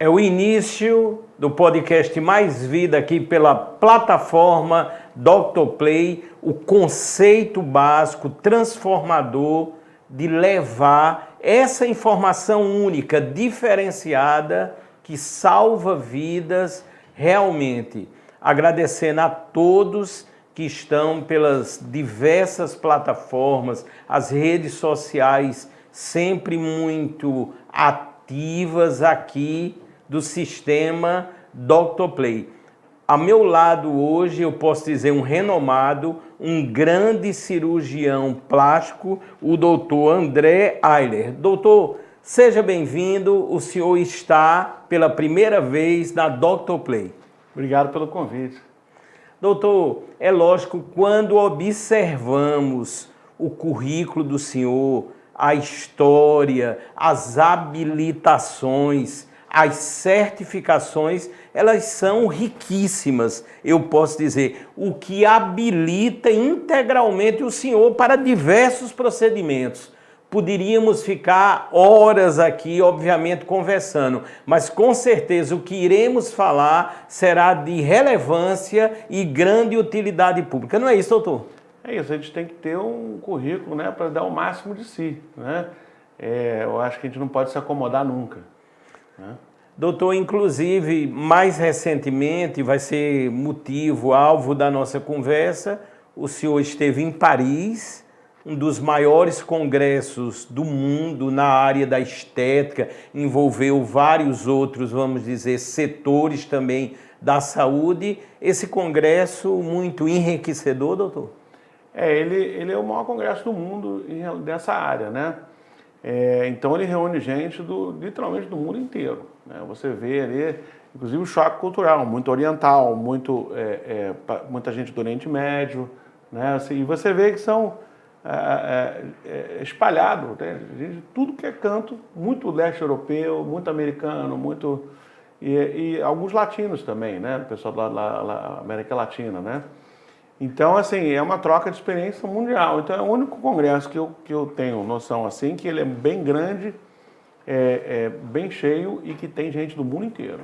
É o início do podcast Mais Vida aqui pela plataforma Dr. Play, o conceito básico transformador de levar essa informação única, diferenciada, que salva vidas realmente. Agradecendo a todos que estão pelas diversas plataformas, as redes sociais sempre muito ativas aqui do sistema Dr. Play. A meu lado hoje eu posso dizer um renomado, um grande cirurgião plástico, o doutor André Ayler. Doutor, seja bem-vindo, o senhor está pela primeira vez na Dr. Play. Obrigado pelo convite. Doutor, é lógico, quando observamos o currículo do senhor, a história, as habilitações, as certificações, elas são riquíssimas, eu posso dizer, o que habilita integralmente o senhor para diversos procedimentos. Poderíamos ficar horas aqui, obviamente, conversando, mas com certeza o que iremos falar será de relevância e grande utilidade pública. Não é isso, doutor? É isso, a gente tem que ter um currículo, né, para dar o máximo de si, né? Eu acho que a gente não pode se acomodar nunca, né? Doutor, inclusive, mais recentemente, vai ser motivo, alvo da nossa conversa, o senhor esteve em Paris, um dos maiores congressos do mundo na área da estética, envolveu vários outros, vamos dizer, setores também da saúde. Esse congresso muito enriquecedor, doutor? Ele é o maior congresso do mundo dessa área, né? Então ele reúne gente literalmente do mundo inteiro, né? Você vê ali, inclusive o choque cultural, muito oriental, muita gente do Oriente Médio, né? Assim, e você vê que são espalhados, né? Tudo que é canto, muito leste europeu, muito americano, e alguns latinos também, né? O pessoal da América Latina, né? Então, assim, é uma troca de experiência mundial. Então, é o único congresso que eu tenho noção, assim, que ele é bem grande, bem cheio e que tem gente do mundo inteiro.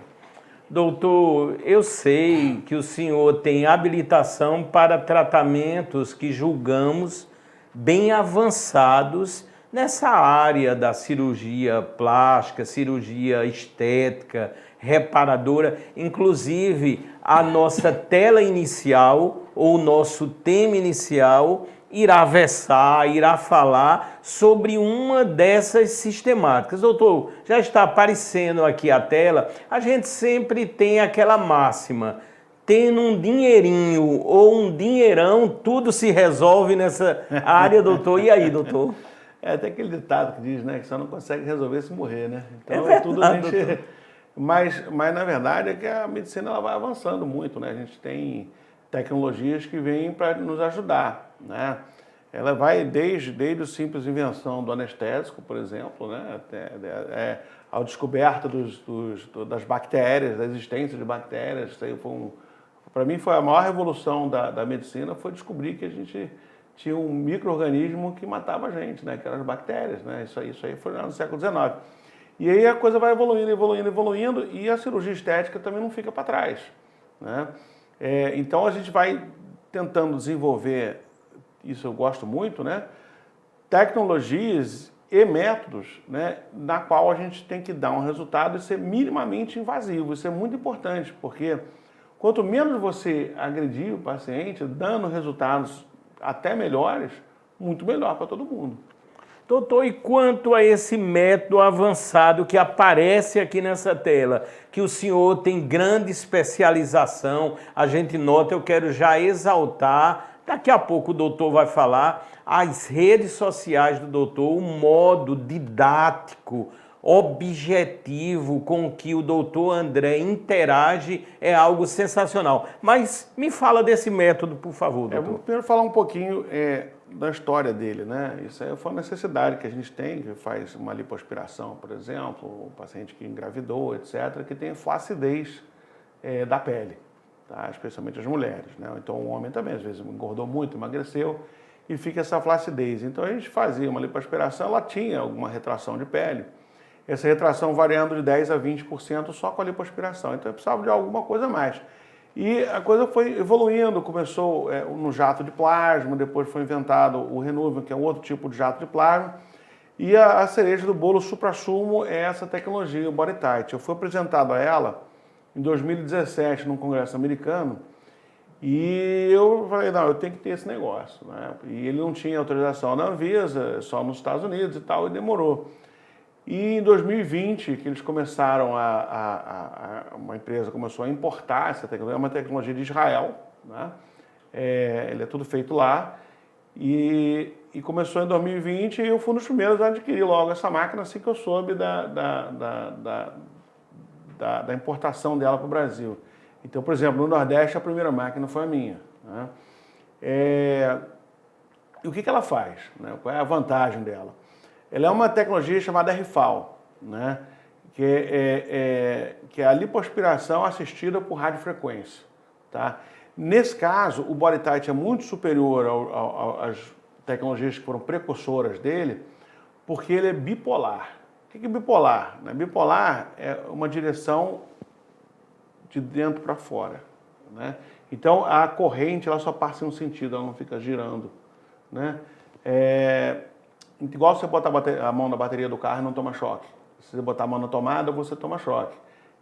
Doutor, eu sei que o senhor tem habilitação para tratamentos que julgamos bem avançados nessa área da cirurgia plástica, cirurgia estética, reparadora. Inclusive, a nossa tela inicial ou o nosso tema inicial irá versar, irá falar sobre uma dessas sistemáticas. Doutor, já está aparecendo aqui a tela, a gente sempre tem aquela máxima: tendo um dinheirinho ou um dinheirão, tudo se resolve nessa área, doutor. E aí, doutor? Tem aquele ditado que diz, né, que só não consegue resolver se morrer, né? Então, verdade, tudo a gente... Mas na verdade é que a medicina ela vai avançando muito, né? A gente tem tecnologias que vêm para nos ajudar, né? Ela vai desde a simples invenção do anestésico, por exemplo, né? Até a descoberta das bactérias, da existência de bactérias. Para mim foi a maior revolução da medicina, foi descobrir que a gente tinha um micro-organismo que matava a gente, né? Que eram as bactérias, né? Isso aí foi lá no século XIX. E aí a coisa vai evoluindo, e a cirurgia estética também não fica para trás, né? Então a gente vai tentando desenvolver, isso eu gosto muito, né? Tecnologias e métodos, né? Na qual a gente tem que dar um resultado e ser minimamente invasivo. Isso é muito importante, porque quanto menos você agredir o paciente, dando resultados até melhores, muito melhor para todo mundo. Doutor, e quanto a esse método avançado que aparece aqui nessa tela, que o senhor tem grande especialização, a gente nota, eu quero já exaltar, daqui a pouco o doutor vai falar, as redes sociais do doutor, o modo didático, objetivo com que o doutor André interage é algo sensacional. Mas me fala desse método, por favor, doutor. Vou primeiro falar um pouquinho da história dele, né? Isso aí foi uma necessidade que a gente tem, que faz uma lipoaspiração, por exemplo, o paciente que engravidou, etc., que tem flacidez da pele, tá? Especialmente as mulheres, né? Então o homem também, às vezes, engordou muito, emagreceu e fica essa flacidez. Então a gente fazia uma lipoaspiração, ela tinha alguma retração de pele, essa retração variando de 10% a 20% só com a lipoaspiração. Então eu precisava de alguma coisa a mais. E a coisa foi evoluindo, começou no jato de plasma, depois foi inventado o Renuvium, que é um outro tipo de jato de plasma, e a cereja do bolo supra-sumo é essa tecnologia, o BodyTite. Eu fui apresentado a ela em 2017 num congresso americano, e eu falei, não, eu tenho que ter esse negócio, né? E ele não tinha autorização da Anvisa, só nos Estados Unidos e tal, e demorou. E em 2020, que eles começaram uma empresa começou a importar essa tecnologia, é uma tecnologia de Israel, né? Ele é tudo feito lá, e começou em 2020 e eu fui nos primeiros a adquirir logo essa máquina assim que eu soube da importação dela para o Brasil. Então, por exemplo, no Nordeste a primeira máquina foi a minha, né? E o que ela faz, né? Qual é a vantagem dela? Ela é uma tecnologia chamada RFAL, né? Que é a lipoaspiração assistida por radiofrequência, tá? Nesse caso, o BodyTite é muito superior às tecnologias que foram precursoras dele, porque ele é bipolar. O que é bipolar? Bipolar é uma direção de dentro para fora, né? Então a corrente ela só passa em um sentido, ela não fica girando, né? Igual você botar a mão na bateria do carro e não toma choque. Se você botar a mão na tomada, você toma choque.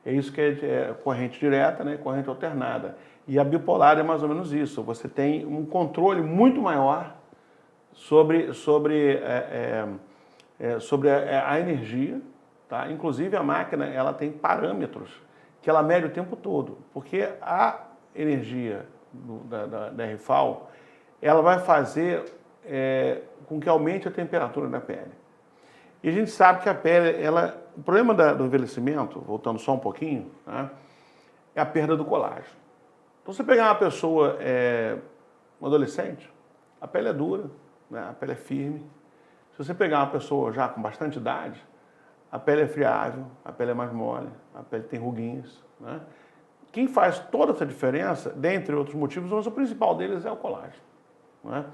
É isso que é corrente direta, né? Corrente alternada. E a bipolar é mais ou menos isso. Você tem um controle muito maior sobre a energia, tá? Inclusive a máquina ela tem parâmetros que ela mede o tempo todo, porque a energia da RFAL ela vai fazer com que aumente a temperatura da pele. E a gente sabe que a pele, o problema do envelhecimento, voltando só um pouquinho, né, é a perda do colágeno. Então, você pegar uma pessoa, um adolescente, a pele é dura, né, a pele é firme. Se você pegar uma pessoa já com bastante idade, a pele é friável, a pele é mais mole, a pele tem ruguinhas, né? Quem faz toda essa diferença, dentre outros motivos, mas o principal deles é o colágeno, né?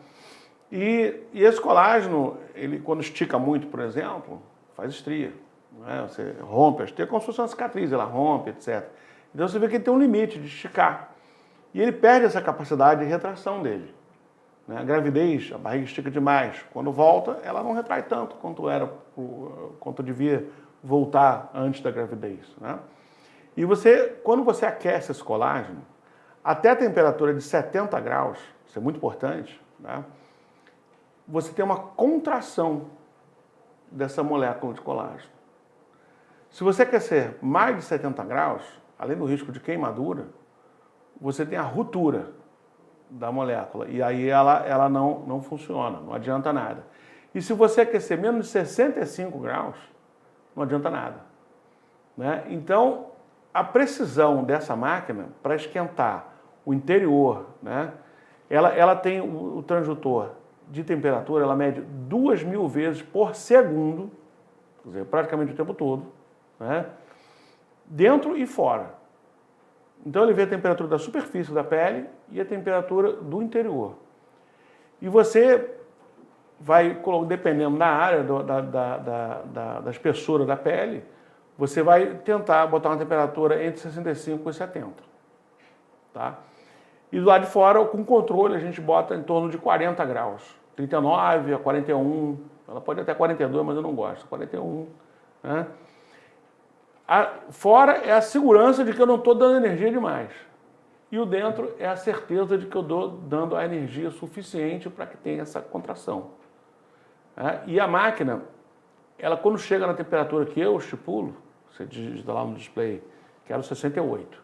E esse colágeno, ele quando estica muito, por exemplo, faz estria, né? Você rompe a estria como se fosse uma cicatriz, ela rompe, etc. Então você vê que ele tem um limite de esticar. E ele perde essa capacidade de retração dele, né? A gravidez, a barriga estica demais. Quando volta, ela não retrai tanto quanto devia voltar antes da gravidez, né? E quando você aquece esse colágeno, até a temperatura de 70 graus, isso é muito importante, né? Você tem uma contração dessa molécula de colágeno. Se você aquecer mais de 70 graus, além do risco de queimadura, você tem a ruptura da molécula. E aí ela não funciona, não adianta nada. E se você aquecer menos de 65 graus, não adianta nada, né? Então, a precisão dessa máquina para esquentar o interior, né? Ela tem o transdutor de temperatura, ela mede 2.000 vezes por segundo, quer dizer, praticamente o tempo todo, né? Dentro e fora. Então ele vê a temperatura da superfície da pele e a temperatura do interior. E você vai, dependendo da área, da espessura da pele, você vai tentar botar uma temperatura entre 65 e 70. Tá? E do lado de fora, com controle, a gente bota em torno de 40 graus. 39 a 41, ela pode ir até 42, mas eu não gosto. 41, né? Fora é a segurança de que eu não estou dando energia demais. E o dentro é a certeza de que eu estou dando a energia suficiente para que tenha essa contração. E a máquina, ela quando chega na temperatura que eu estipulo, você digita lá no display, quero 68.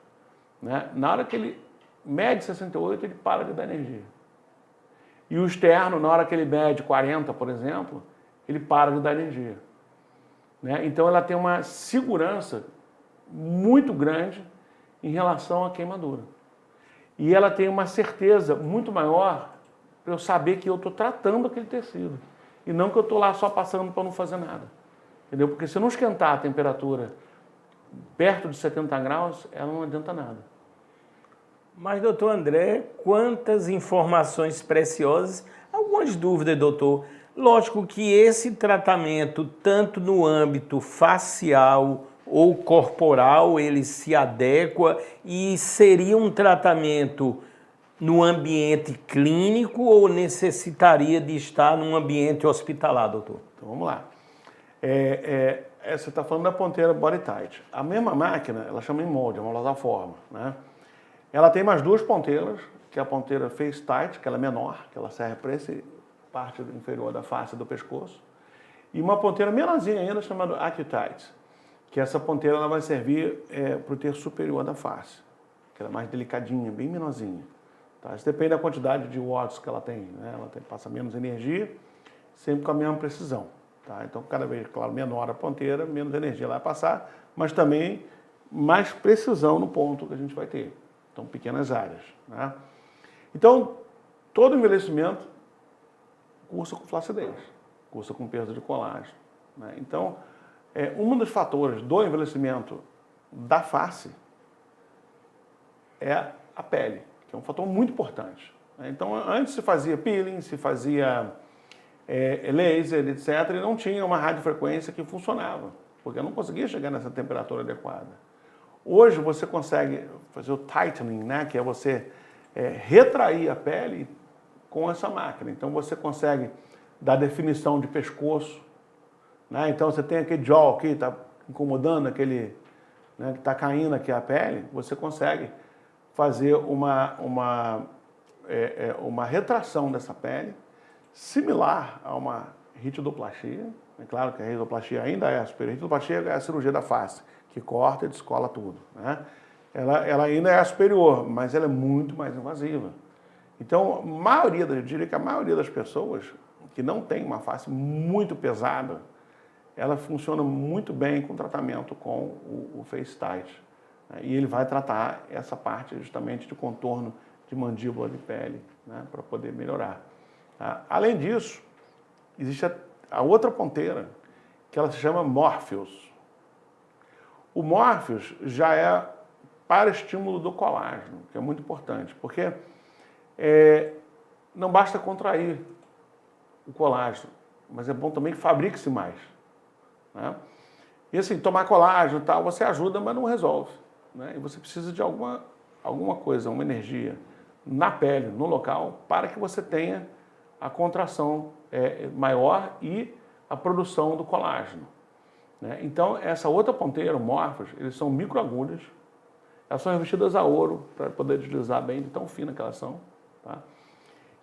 Né? Na hora que ele mede 68, ele para de dar energia. E o externo, na hora que ele mede 40, por exemplo, ele para de dar energia. Né? Então ela tem uma segurança muito grande em relação à queimadura. E ela tem uma certeza muito maior para eu saber que eu estou tratando aquele tecido. E não que eu estou lá só passando para não fazer nada. Entendeu? Porque se eu não esquentar a temperatura perto de 70 graus, ela não adianta nada. Mas, doutor André, quantas informações preciosas. Algumas dúvidas, doutor. Lógico que esse tratamento, tanto no âmbito facial ou corporal, ele se adequa e seria um tratamento no ambiente clínico ou necessitaria de estar num ambiente hospitalar, doutor? Então vamos lá. Você está falando da ponteira BodyTite. A mesma máquina, ela chama InMold, é uma plataforma, né? Ela tem mais duas ponteiras, que é a ponteira FaceTite, que ela é menor, que ela serve para essa parte inferior da face do pescoço, e uma ponteira menorzinha ainda chamada AccuTite, que essa ponteira ela vai servir para o terço superior da face, que ela é mais delicadinha, bem menorzinha. Tá? Isso depende da quantidade de watts que ela tem, né? Ela passa menos energia, sempre com a mesma precisão. Tá? Então, cada vez, claro, menor a ponteira, menos energia ela vai passar, mas também mais precisão no ponto que a gente vai ter. Então, pequenas áreas. Né? Então, todo envelhecimento cursa com flacidez, cursa com perda de colágeno. Né? Então, um dos fatores do envelhecimento da face é a pele, que é um fator muito importante. Né? Então, antes se fazia peeling, se fazia laser, etc., e não tinha uma radiofrequência que funcionava, porque eu não conseguia chegar nessa temperatura adequada. Hoje você consegue fazer o tightening, né, que é você retrair a pele com essa máquina. Então você consegue dar definição de pescoço, né? Então você tem aquele jaw aqui, está incomodando aquele, né, que está caindo aqui a pele, você consegue fazer uma retração dessa pele, similar a uma ritidoplastia. É claro que a ritidoplastia ainda é superior. A ritidoplastia é a cirurgia da face, que corta e descola tudo. Né? Ela ainda é a superior, mas ela é muito mais invasiva. Então, eu diria que a maioria das pessoas que não tem uma face muito pesada, ela funciona muito bem com tratamento com o FaceTite. Né? E ele vai tratar essa parte justamente de contorno de mandíbula de pele, né, para poder melhorar. Tá? Além disso, existe a outra ponteira, que ela se chama Morpheus. O Morpheus já é para estímulo do colágeno, que é muito importante, porque não basta contrair o colágeno, mas é bom também que fabrique-se mais. Né? E assim, tomar colágeno e tal, você ajuda, mas não resolve. Né? E você precisa de alguma coisa, uma energia na pele, no local, para que você tenha a contração maior e a produção do colágeno. Né? Então, essa outra ponteira, o Morpheus, eles são microagulhas, elas são revestidas a ouro para poder deslizar bem, de tão fina que elas são. Tá?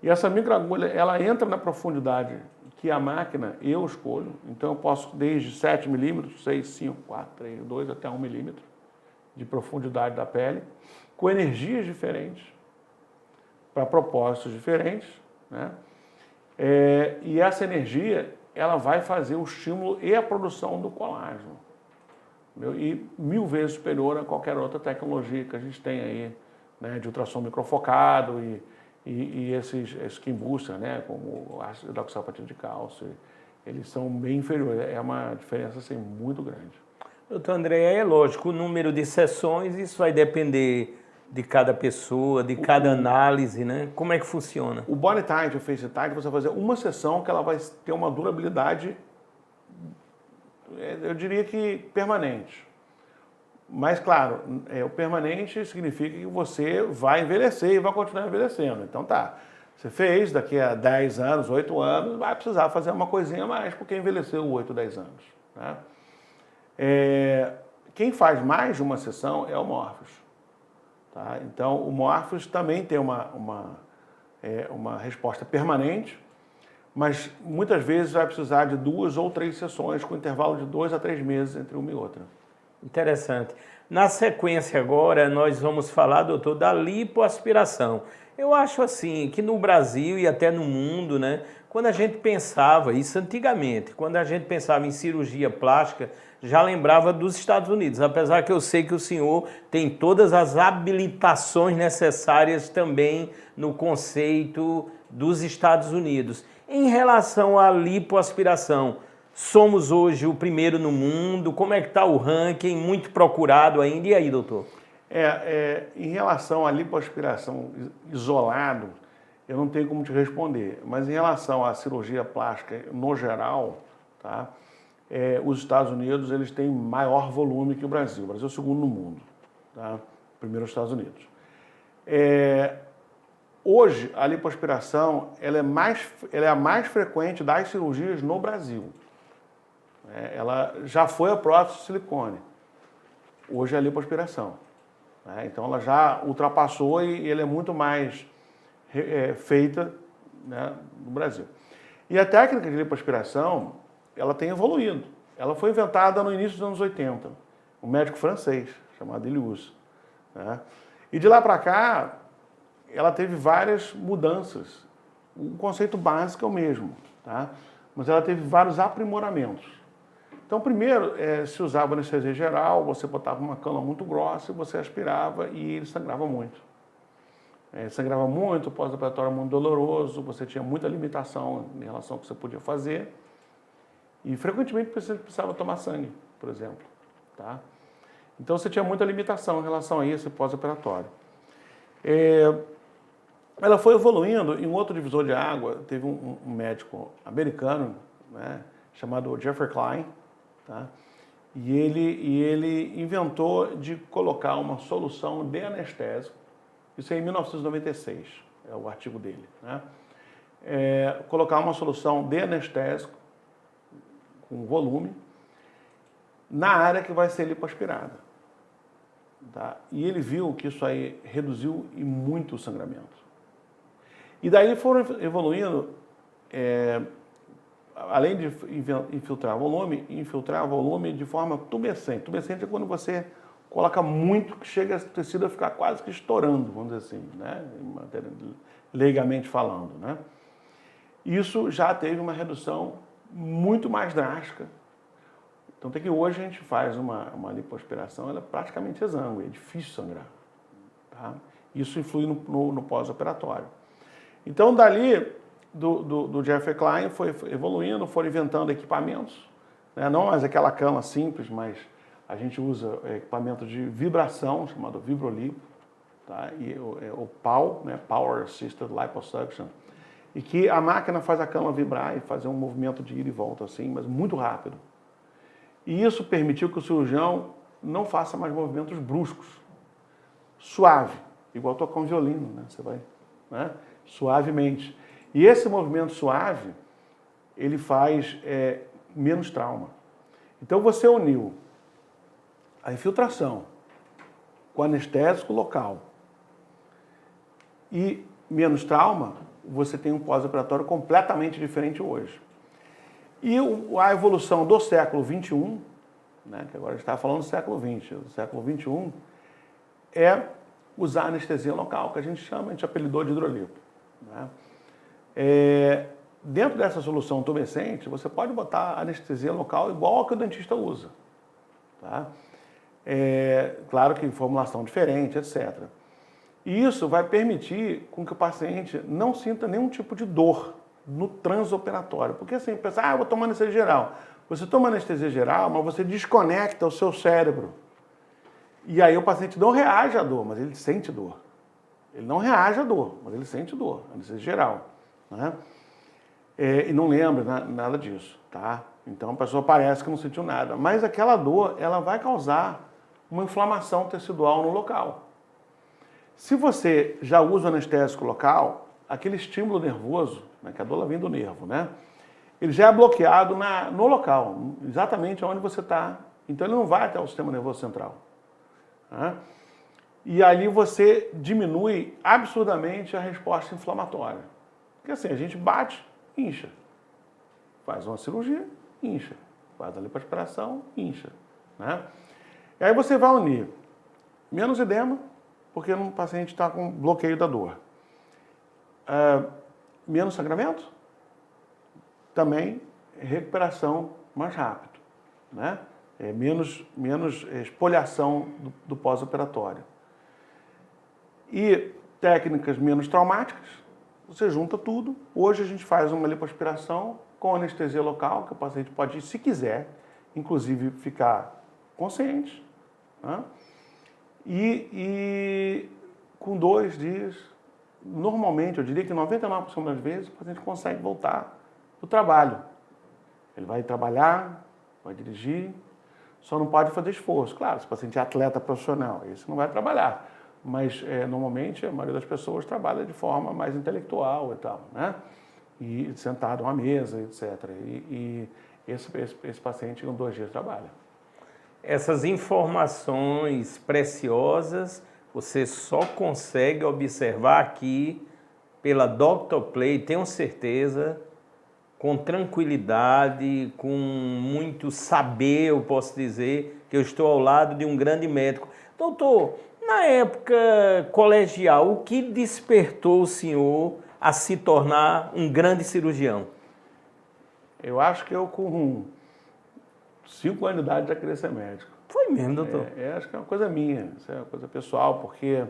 E essa microagulha, ela entra na profundidade que a máquina eu escolho, então eu posso desde 7 milímetros, 6, 5, 4, 3, 2 até 1 milímetro de profundidade da pele, com energias diferentes, para propósitos diferentes, né? E essa energia, ela vai fazer o estímulo e a produção do colágeno. E 1000 vezes superior a qualquer outra tecnologia que a gente tem aí, né, de ultrassom microfocado e esses skin booster, né, como o ácido hidroxapatita de cálcio, eles são bem inferiores. É uma diferença assim, muito grande. Doutor André, é lógico, o número de sessões, isso vai depender de cada pessoa, de cada análise, né? Como é que funciona? O BodyTite, o FaceTite, você vai fazer uma sessão que ela vai ter uma durabilidade, eu diria que permanente. Mas, claro, o permanente significa que você vai envelhecer e vai continuar envelhecendo. Então tá, você fez, daqui a 10 anos, 8 anos, vai precisar fazer uma coisinha a mais, porque envelheceu 8, 10 anos. Né? Quem faz mais de uma sessão é o Morpheus. Tá? Então, o Morpheus também tem uma resposta permanente, mas muitas vezes vai precisar de 2 ou 3 sessões com intervalo de 2 a 3 meses entre uma e outra. Interessante. Na sequência agora, nós vamos falar, doutor, da lipoaspiração. Eu acho assim, que no Brasil e até no mundo, né, quando a gente pensava, isso antigamente, quando a gente pensava em cirurgia plástica, já lembrava dos Estados Unidos, apesar que eu sei que o senhor tem todas as habilitações necessárias também no conceito dos Estados Unidos. Em relação à lipoaspiração, somos hoje o primeiro no mundo, como é que está o ranking, muito procurado ainda, e aí, doutor? Em relação à lipoaspiração isolado, eu não tenho como te responder. Mas em relação à cirurgia plástica no geral, tá? Os Estados Unidos eles têm maior volume que o Brasil. O Brasil é o segundo no mundo. Tá? Primeiro os Estados Unidos. Hoje, a lipoaspiração ela é a mais frequente das cirurgias no Brasil. Ela já foi a prótese de silicone. Hoje é a lipoaspiração. Então, ela já ultrapassou e ela é muito mais feita, né, no Brasil. E a técnica de lipoaspiração, ela tem evoluído. Ela foi inventada no início dos anos 80. Um médico francês, chamado Ilius. Né? E de lá para cá, ela teve várias mudanças. O conceito básico é o mesmo, tá? Mas ela teve vários aprimoramentos. Então, primeiro, se usava anestesia geral, você botava uma cana muito grossa e você aspirava e ele sangrava muito. Sangrava muito, o pós-operatório muito doloroso, você tinha muita limitação em relação ao que você podia fazer. E, frequentemente, você precisava tomar sangue, por exemplo, tá? Então, você tinha muita limitação em relação a esse pós-operatório. Ela foi evoluindo. Em um outro divisor de água, teve um médico americano, né, chamado Jeffrey Klein, tá? E ele inventou de colocar uma solução de anestésico. Isso é em 1996, é o artigo dele, né? Colocar uma solução de anestésico com volume na área que vai ser lipoaspirada. Tá? E ele viu que isso aí reduziu e muito o sangramento. E daí foram evoluindo, além de infiltrar volume de forma tumescente. Tumescente é quando você coloca muito, que chega o tecido a ficar quase que estourando, vamos dizer assim, né? Leigamente falando, né? Isso já teve uma redução muito mais drástica. Então, tem que hoje a gente faz uma lipoaspiração, ela é praticamente exângue, é difícil sangrar. Tá? Isso influi no pós-operatório. Então, dali, do Jeffrey Klein, foi evoluindo, foram inventando equipamentos, né? Não mais aquela cama simples, mas a gente usa equipamento de vibração, chamado Vibrolipo, tá? E o PAL, né? Power Assisted Liposuction, e que a máquina faz a cama vibrar e fazer um movimento de ida e volta assim, mas muito rápido. E isso permitiu que o cirurgião não faça mais movimentos bruscos, suave, igual tocar um violino, né? Você vai, né? Suavemente. E esse movimento suave, ele faz menos trauma. Então você uniu a infiltração com anestésico local e menos trauma, você tem um pós-operatório completamente diferente hoje. E a evolução do século XXI, né, que agora a gente está falando do século XX, do século XXI, é usar anestesia local, que a gente apelidou de hidrolipo. Né? Dentro dessa solução tumescente, você pode botar anestesia local igual ao que o dentista usa. Tá? Claro que formulação diferente, etc. E isso vai permitir com que o paciente não sinta nenhum tipo de dor no transoperatório. Porque assim, pensa, eu vou tomar anestesia geral. Você toma anestesia geral, mas você desconecta o seu cérebro. E aí o paciente não reage à dor, mas ele sente dor. Ele não reage à dor, mas ele sente dor, anestesia geral. Né? E não lembra nada disso, tá? Então a pessoa parece que não sentiu nada. Mas aquela dor, ela vai causar uma inflamação tecidual no local. Se você já usa o anestésico local, aquele estímulo nervoso, né, que a dor vem do nervo, né? Ele já é bloqueado no local, exatamente onde você está. Então ele não vai até o sistema nervoso central. Né? E ali você diminui absurdamente a resposta inflamatória. Porque assim, a gente bate, incha. Faz uma cirurgia, incha. Faz a lipoaspiração, incha. Né? E aí você vai unir menos edema, porque o paciente está com bloqueio da dor. Menos sangramento, também recuperação mais rápido. Né? Menos espoliação do pós-operatório. E técnicas menos traumáticas, você junta tudo. Hoje a gente faz uma lipoaspiração com anestesia local, que o paciente pode, se quiser, inclusive ficar consciente. Né? E com 2 dias normalmente, eu diria que 99% das vezes, o paciente consegue voltar para o trabalho. Ele vai trabalhar, vai dirigir, só não pode fazer esforço. Claro, se o paciente é atleta profissional, esse não vai trabalhar. Mas, normalmente, a maioria das pessoas trabalha de forma mais intelectual e tal, né? E sentado a uma mesa, etc. E esse paciente, em 2 dias, trabalha. Essas informações preciosas você só consegue observar aqui pela Dr. Play, tenho certeza, com tranquilidade, com muito saber, eu posso dizer, que eu estou ao lado de um grande médico. Doutor, na época colegial, o que despertou o senhor a se tornar um grande cirurgião? Eu acho que eu, com 5 anos de idade, já queria ser médico. Foi mesmo, doutor? Acho que é uma coisa minha, isso é uma coisa pessoal, porque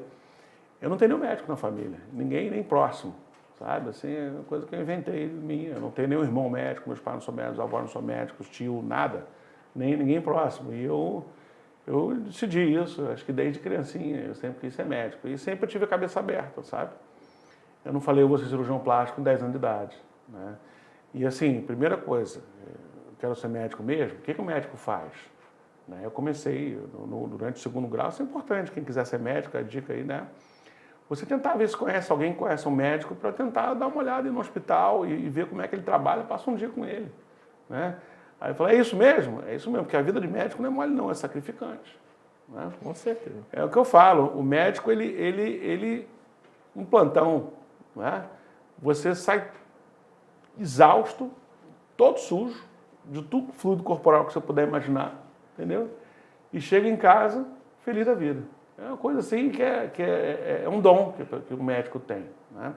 eu não tenho nenhum médico na família, ninguém nem próximo, sabe? Assim, é uma coisa que eu inventei minha. Eu não tenho nenhum irmão médico, meus pais não são médicos, avós não são médicos, tio, nada, nem ninguém próximo. E eu decidi isso, acho que desde criancinha, eu sempre quis ser médico. E sempre eu tive a cabeça aberta, sabe? Eu não falei, eu vou ser cirurgião plástico com 10 anos de idade, né? E assim, primeira coisa, eu quero ser médico mesmo, o que o médico faz? Eu comecei durante o 2º grau, isso é importante, quem quiser ser médico, a dica aí, né? Você tentar ver se conhece alguém que conhece um médico para tentar dar uma olhada no hospital e ver como é que ele trabalha, passa um dia com ele, né? Aí eu falei, é isso mesmo? É isso mesmo, porque a vida de médico não é mole não, é sacrificante, né? Com certeza. É o que eu falo, o médico, um plantão, né? Você sai exausto, todo sujo, de tudo fluido corporal que você puder imaginar, entendeu? E chega em casa feliz da vida. É uma coisa assim que é um dom que o médico tem, né?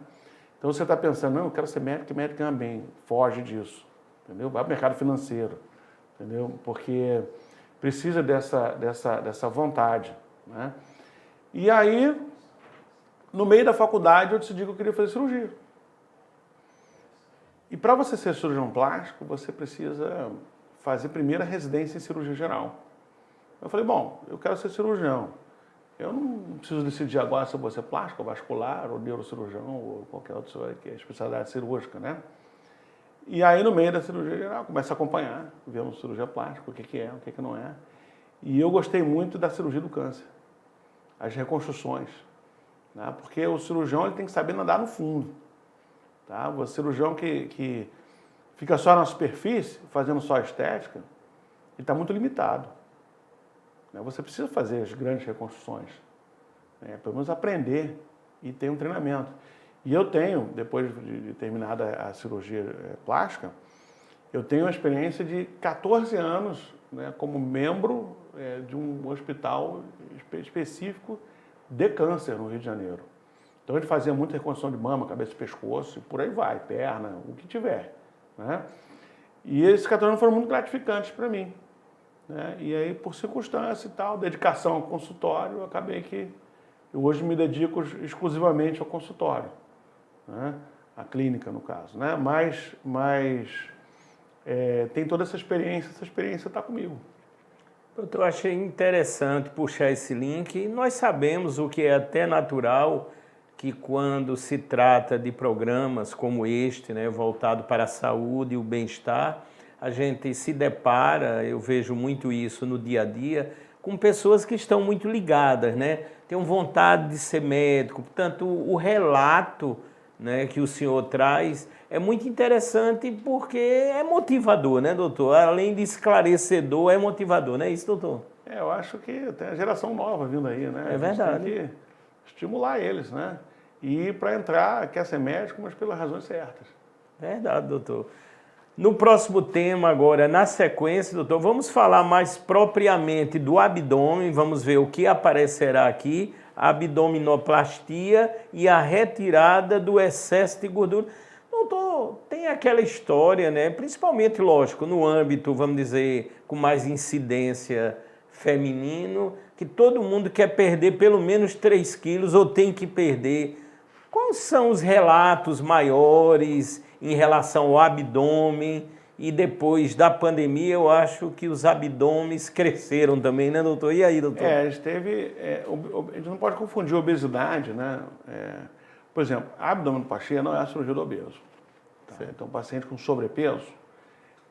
Então você está pensando, não, eu quero ser médico, que médico ganha bem, foge disso, entendeu? Vai para o mercado financeiro, entendeu? Porque precisa dessa vontade, né? E aí, no meio da faculdade, eu decidi que eu queria fazer cirurgia. E para você ser cirurgião plástico, você precisa fazer primeiro a residência em cirurgia geral. Eu falei, bom, eu quero ser cirurgião. Eu não preciso decidir agora se eu vou ser plástico, ou vascular, ou neurocirurgião, ou qualquer outra especialidade cirúrgica, né? E aí, no meio da cirurgia geral, começa a acompanhar, vendo cirurgia plástica, o que é, o que não é. E eu gostei muito da cirurgia do câncer, as reconstruções, né? Porque o cirurgião ele tem que saber nadar no fundo. Tá? O cirurgião que fica só na superfície, fazendo só estética, ele está muito limitado. Você precisa fazer as grandes reconstruções, né? Pelo menos aprender e ter um treinamento. E eu tenho, depois de terminada a cirurgia plástica, eu tenho uma experiência de 14 anos, né, como membro de um hospital específico de câncer no Rio de Janeiro. Então, ele fazia muita reconstrução de mama, cabeça e pescoço, e por aí vai, perna, o que tiver, né? E esses 14 anos foram muito gratificantes para mim, né? E aí, por circunstância e tal, dedicação ao consultório, eu acabei que eu hoje me dedico exclusivamente ao consultório, né? A clínica, no caso, né? Mas tem toda essa experiência está comigo. Eu achei interessante puxar esse link. Nós sabemos o que é até natural, que quando se trata de programas como este, né, voltado para a saúde e o bem-estar, a gente se depara, eu vejo muito isso no dia a dia, com pessoas que estão muito ligadas, né? Têm vontade de ser médico. Portanto, o relato, né, que o senhor traz é muito interessante porque é motivador, né, doutor? Além de esclarecedor, é motivador, não é isso, doutor? Eu acho que tem a geração nova vindo aí, né? É verdade. Tem que estimular eles, né? E para entrar, quer ser médico, mas pelas razões certas. Verdade, doutor. No próximo tema agora, na sequência, doutor, vamos falar mais propriamente do abdômen, vamos ver o que aparecerá aqui, a abdominoplastia e a retirada do excesso de gordura. Doutor, tem aquela história, né? Principalmente, lógico, no âmbito, vamos dizer, com mais incidência feminino, que todo mundo quer perder pelo menos 3 quilos ou tem que perder. Quais são os relatos maiores em relação ao abdômen? E depois da pandemia, eu acho que os abdômenes cresceram também, né, doutor? E aí, doutor? A gente não pode confundir obesidade, né, Por exemplo, a abdominoplastia não é a cirurgia do obeso. Tá? Então, paciente com sobrepeso,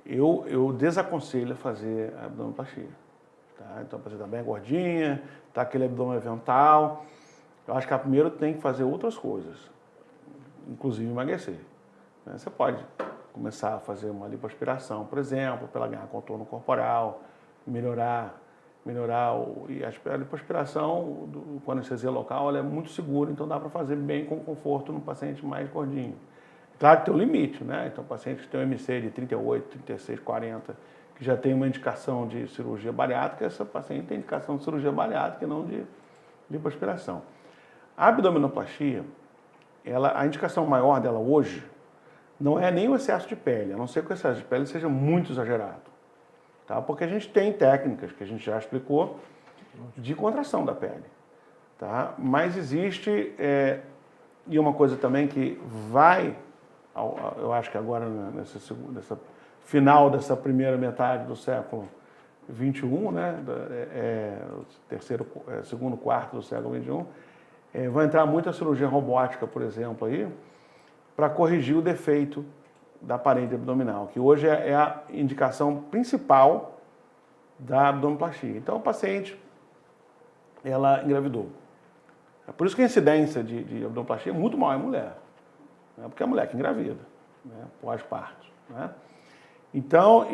eu desaconselho a fazer a abdominoplastia. Tá? Então, a paciente está bem gordinha, está aquele abdômen avental. Eu acho que primeiro tem que fazer outras coisas, inclusive emagrecer. Né? Você pode começar a fazer uma lipoaspiração, por exemplo, para ela ganhar contorno corporal, melhorar e a lipoaspiração com anestesia local ela é muito segura, então dá para fazer bem com conforto no paciente mais gordinho. Claro que tem um limite, né? Então, paciente que tem um MC de 38, 36, 40, que já tem uma indicação de cirurgia bariátrica, essa paciente tem indicação de cirurgia bariátrica e não de lipoaspiração. A abdominoplastia, a indicação maior dela hoje não é nem o excesso de pele, a não ser que o excesso de pele seja muito exagerado. Tá? Porque a gente tem técnicas, que a gente já explicou, de contração da pele. Tá? Mas existe, e uma coisa também que vai, eu acho que agora nessa final dessa primeira metade do século XXI, né, segundo quarto do século XXI, vai entrar muita cirurgia robótica, por exemplo, aí, para corrigir o defeito da parede abdominal, que hoje é a indicação principal da abdominoplastia. Então, o paciente, ela engravidou. É por isso que a incidência de abdominoplastia é muito maior em mulher, né? Porque é a mulher que engravida, né? Pós-parto, né? Então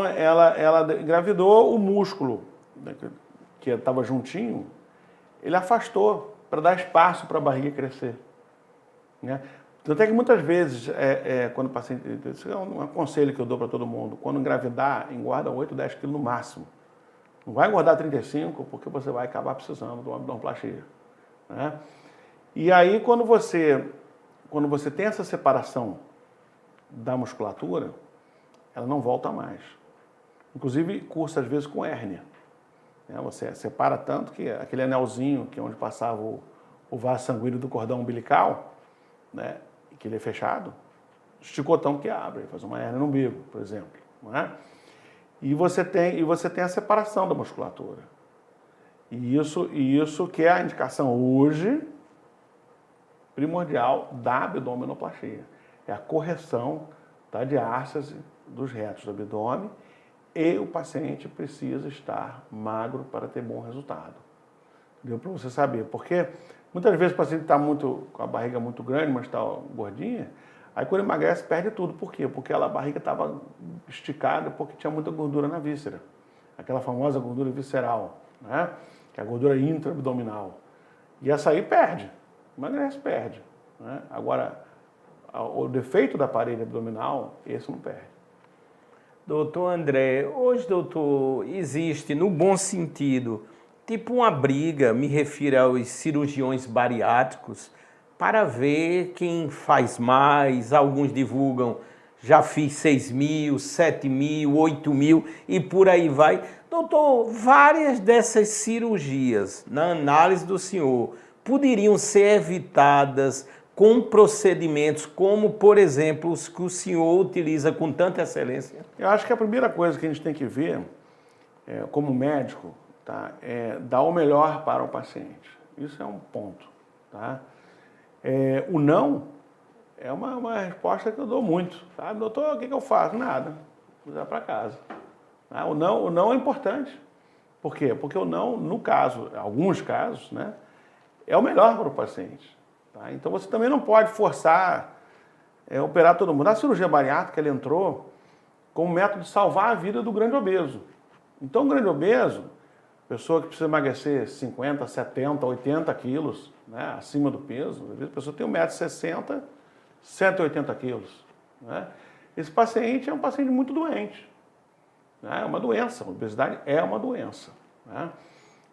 ela engravidou, o músculo, né, que estava juntinho, ele afastou para dar espaço para a barriga crescer, né? Tanto é que muitas vezes, quando o paciente, isso é um conselho que eu dou para todo mundo, quando engravidar, engorda 8, 10 quilos no máximo. Não vai engordar 35, porque você vai acabar precisando de uma abdominoplastia, né? E aí, quando você tem essa separação da musculatura, ela não volta mais. Inclusive, cursa às vezes com hérnia. Né? Você separa tanto que aquele anelzinho, que é onde passava o vaso sanguíneo do cordão umbilical, né, que ele é fechado, esticou tão que abre, faz uma hérnia no umbigo, por exemplo. Não é? E você tem a separação da musculatura. E isso que é a indicação hoje primordial da abdominoplastia. É a correção da diástase dos retos do abdômen e o paciente precisa estar magro para ter bom resultado. Deu para você saber, porque muitas vezes o paciente está com a barriga muito grande, mas está gordinha, aí quando emagrece perde tudo. Por quê? Porque a barriga estava esticada porque tinha muita gordura na víscera. Aquela famosa gordura visceral, né? Que é a gordura intraabdominal. E essa aí perde, emagrece, perde. Né? Agora, o defeito da parede abdominal, esse não perde. Doutor André, hoje, doutor, existe, no bom sentido, tipo uma briga, me refiro aos cirurgiões bariátricos, para ver quem faz mais. Alguns divulgam, já fiz 6 mil, 7 mil, 8 mil e por aí vai. Doutor, várias dessas cirurgias, na análise do senhor, poderiam ser evitadas com procedimentos como, por exemplo, os que o senhor utiliza com tanta excelência? Eu acho que a primeira coisa que a gente tem que ver, como médico, tá, é dar o melhor para o paciente. Isso é um ponto. Tá? O não é uma resposta que eu dou muito. Sabe? Doutor, o que eu faço? Nada. Vou dar para casa. Tá? O não é importante. Por quê? Porque o não, no caso, alguns casos, né, é o melhor para o paciente. Tá? Então você também não pode forçar operar todo mundo. Na cirurgia bariátrica, ele entrou como método de salvar a vida do grande obeso. Então, o grande obeso, pessoa que precisa emagrecer 50, 70, 80 quilos, né, acima do peso, às vezes a pessoa tem 1,60 m, 180 quilos. Né? Esse paciente é um paciente muito doente. Né? É uma doença, a obesidade é uma doença. Né?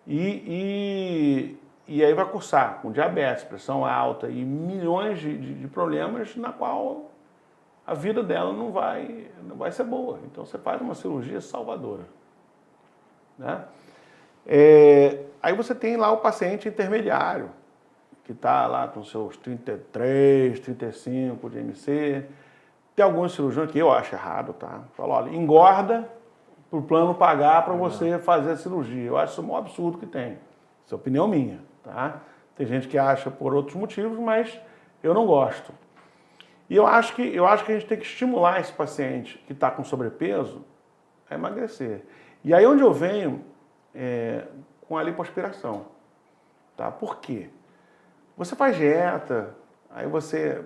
E aí vai cursar com diabetes, pressão alta e milhões de problemas na qual a vida dela não vai ser boa. Então você faz uma cirurgia salvadora. Né? Aí você tem lá o paciente intermediário, que está lá com seus 33, 35 de MC. Tem alguns cirurgiões que eu acho errado, tá? Fala, olha, engorda para o plano pagar para você fazer a cirurgia. Eu acho isso o maior absurdo que tem. Isso é opinião minha, tá? Tem gente que acha por outros motivos, mas Eu não gosto. E eu acho que a gente tem que estimular esse paciente que está com sobrepeso a emagrecer. E aí onde eu venho com a lipoaspiração. Tá? Por quê? Você faz dieta, aí você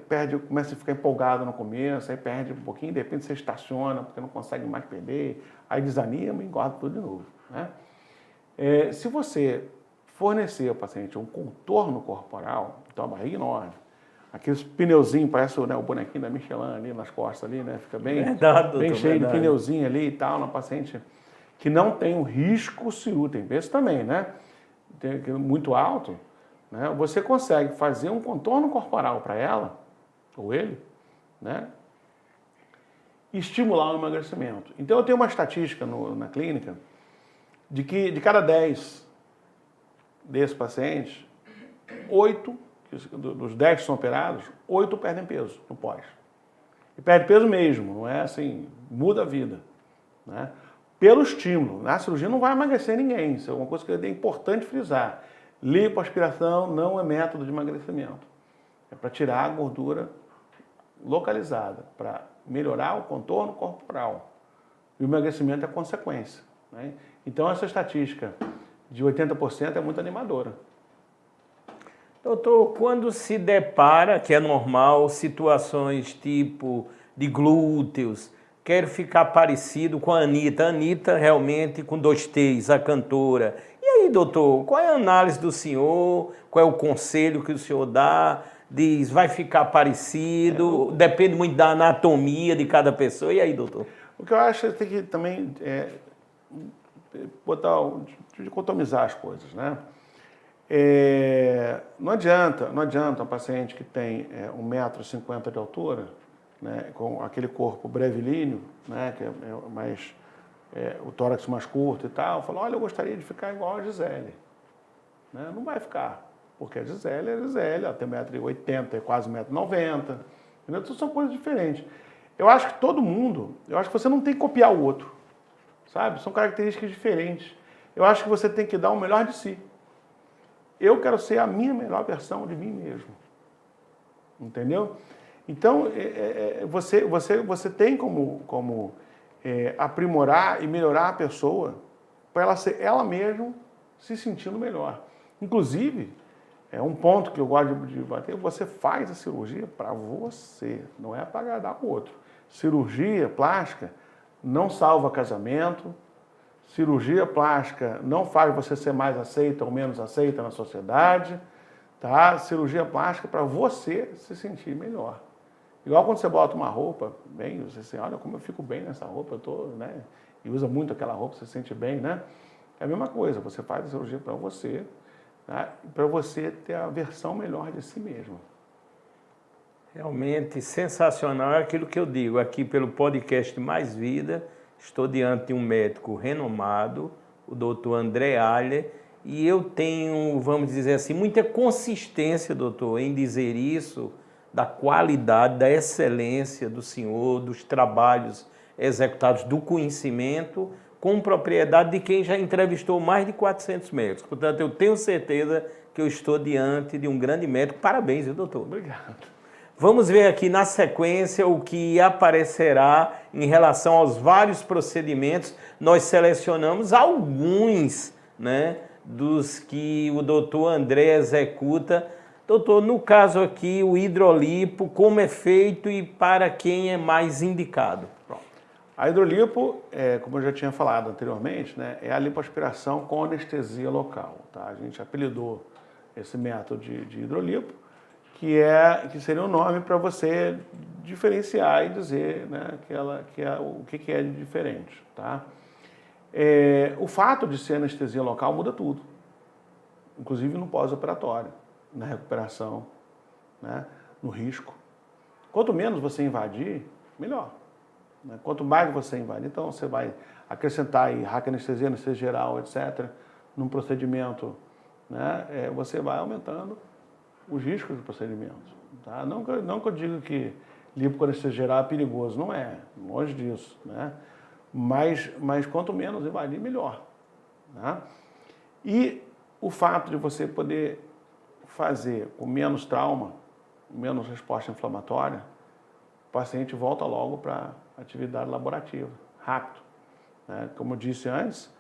começa a ficar empolgado no começo, aí perde um pouquinho, de repente você estaciona porque não consegue mais perder, aí desanima e engorda tudo de novo. Né? Se você fornecer ao paciente um contorno corporal, então a barriga enorme, aqueles pneuzinhos, parece o bonequinho da Michelin ali nas costas ali, né? Fica bem, Verdade, bem doutor, cheio verdade. de pneuzinho ali e tal, na paciente que não tem um risco cirúrgico, tem vezes também, né? Tem muito alto, né? Você consegue fazer um contorno corporal para ela, ou ele, né? E estimular o emagrecimento. Então eu tenho uma estatística na clínica de que de cada 10 desses pacientes, 8, dos 10 que são operados, 8 perdem peso no pós. E perde peso mesmo, não é assim, muda a vida. Né? Pelo estímulo. Na cirurgia não vai emagrecer ninguém, isso é uma coisa que é importante frisar. Lipoaspiração não é método de emagrecimento. É para tirar a gordura localizada, para melhorar o contorno corporal. E o emagrecimento é consequência. Né? Então essa estatística de 80% é muito animadora. Doutor, quando se depara, que é normal, situações tipo de glúteos, quero ficar parecido com a Anitta. A Anitta realmente com 2 T's, a cantora. E aí, doutor, qual é a análise do senhor? Qual é o conselho que o senhor dá? Diz, vai ficar parecido? Depende muito da anatomia de cada pessoa. E aí, doutor? O que eu acho é que tem que também dicotomizar as coisas, né? Não adianta um paciente que tem 1,50 m de altura, né, com aquele corpo brevilíneo, né, que o tórax mais curto e tal, falar, olha, eu gostaria de ficar igual a Gisele. Né? Não vai ficar, porque a Gisele é Gisele, ela tem 1,80 m, é quase 1,90 m. Então são coisas diferentes. Eu acho que eu acho que você não tem que copiar o outro, sabe? São características diferentes. Eu acho que você tem que dar o melhor de si. Eu quero ser a minha melhor versão de mim mesmo. Entendeu? Então, você tem como aprimorar e melhorar a pessoa para ela ser ela mesma se sentindo melhor. Inclusive, um ponto que eu gosto de bater, você faz a cirurgia para você, não é para agradar o outro. Cirurgia plástica não salva casamento, cirurgia plástica não faz você ser mais aceita ou menos aceita na sociedade, tá? Cirurgia plástica para você se sentir melhor. Igual quando você bota uma roupa, bem, você assim, olha como eu fico bem nessa roupa, eu tô, né? E usa muito aquela roupa, você se sente bem, né? É a mesma coisa, você faz a cirurgia para você, tá? Para você ter a versão melhor de si mesmo. Realmente sensacional, é aquilo que eu digo aqui pelo podcast Mais Vida. Estou diante de um médico renomado, o doutor André Haller, e eu tenho, vamos dizer assim, muita consistência, doutor, em dizer isso, da qualidade, da excelência do senhor, dos trabalhos executados, do conhecimento, com propriedade de quem já entrevistou mais de 400 médicos. Portanto, eu tenho certeza que eu estou diante de um grande médico. Parabéns, viu, doutor? Obrigado. Vamos ver aqui na sequência o que aparecerá em relação aos vários procedimentos. Nós selecionamos alguns, né, dos que o doutor André executa. Doutor, no caso aqui, o hidrolipo, como é feito e para quem é mais indicado? Pronto. A hidrolipo, como eu já tinha falado anteriormente, né, é a lipoaspiração com anestesia local. Tá? A gente apelidou esse método de hidrolipo, que seria um nome para você diferenciar e dizer, né, o que é de diferente. Tá? O fato de ser anestesia local muda tudo, inclusive no pós-operatório, na recuperação, né, no risco. Quanto menos você invadir, melhor. Né? Quanto mais você invadir, então você vai acrescentar aí raquianestesia, anestesia geral, etc., num procedimento, né, você vai aumentando os riscos do procedimento. Tá? Não que eu diga que lipoanestesia geral é perigoso, não é, longe disso. Né? Mas quanto menos invadir, melhor. Tá? E o fato de você poder fazer com menos trauma, menos resposta inflamatória, o paciente volta logo para a atividade laborativa, rápido. Né? Como eu disse antes,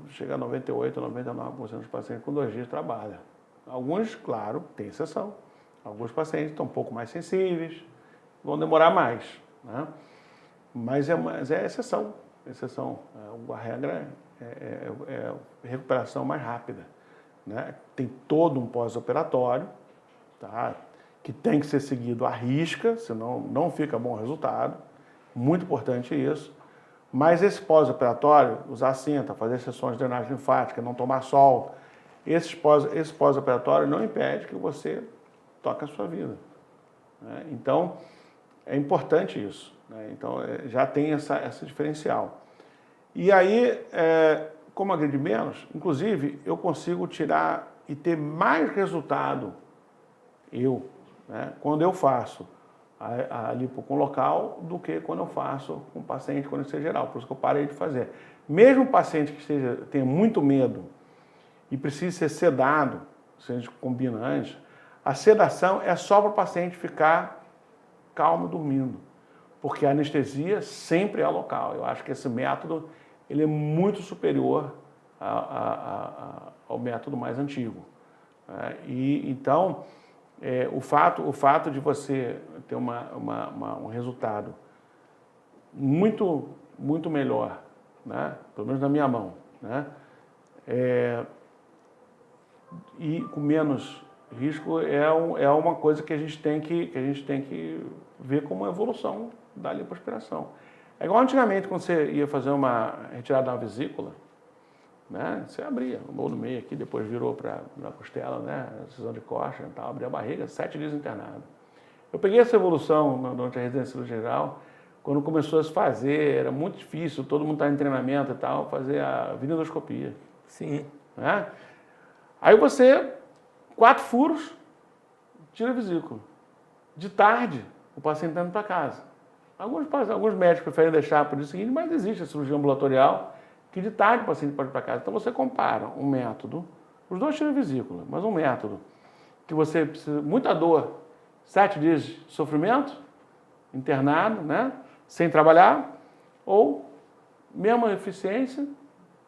chega a 98%, 99% dos pacientes com 2 dias trabalham. Alguns, claro, tem exceção. Alguns pacientes estão um pouco mais sensíveis, vão demorar mais. Né? Mas é exceção. A regra é recuperação mais rápida. Né? Tem todo um pós-operatório, tá? Que tem que ser seguido à risca, senão não fica bom resultado. Muito importante isso. Mas esse pós-operatório, usar cinta, fazer sessões de drenagem linfática, não tomar sol, esse pós-operatório não impede que você toque a sua vida. Né? Então, é importante isso. Né? Então, já tem essa diferencial. E aí, como agride menos, inclusive, eu consigo tirar e ter mais resultado, né, quando eu faço a lipo com local do que quando eu faço com paciente com anestesia geral. Por isso que eu parei de fazer. Mesmo o paciente que tenha muito medo e precise ser sedado, se a gente combina antes, a sedação é só para o paciente ficar calmo dormindo, porque a anestesia sempre é local. Eu acho que esse método ele é muito superior ao método mais antigo. E então, o fato de você ter um resultado muito, muito melhor, né? Pelo menos na minha mão, né? E com menos risco é uma coisa que a gente tem que ver como uma evolução da lipoaspiração. É igual antigamente, quando você ia fazer uma retirada de uma vesícula, né? Você abria o bolo no meio aqui, depois virou para a costela, né? Cisão de coxa e tal, abria a barriga, 7 dias internado. Eu peguei essa evolução durante a residência geral, quando começou a se fazer, era muito difícil, todo mundo estava em treinamento e tal, fazer a viniloscopia. Sim. Né? Aí você, 4 furos, tira a vesícula. De tarde, o paciente está indo para casa. Alguns médicos preferem deixar para o dia seguinte, mas existe a cirurgia ambulatorial, que de tarde o paciente pode ir para casa. Então você compara um método, os dois tiram a vesícula, mas um método que você precisa, muita dor, 7 dias de sofrimento, internado, né, sem trabalhar, ou mesma eficiência,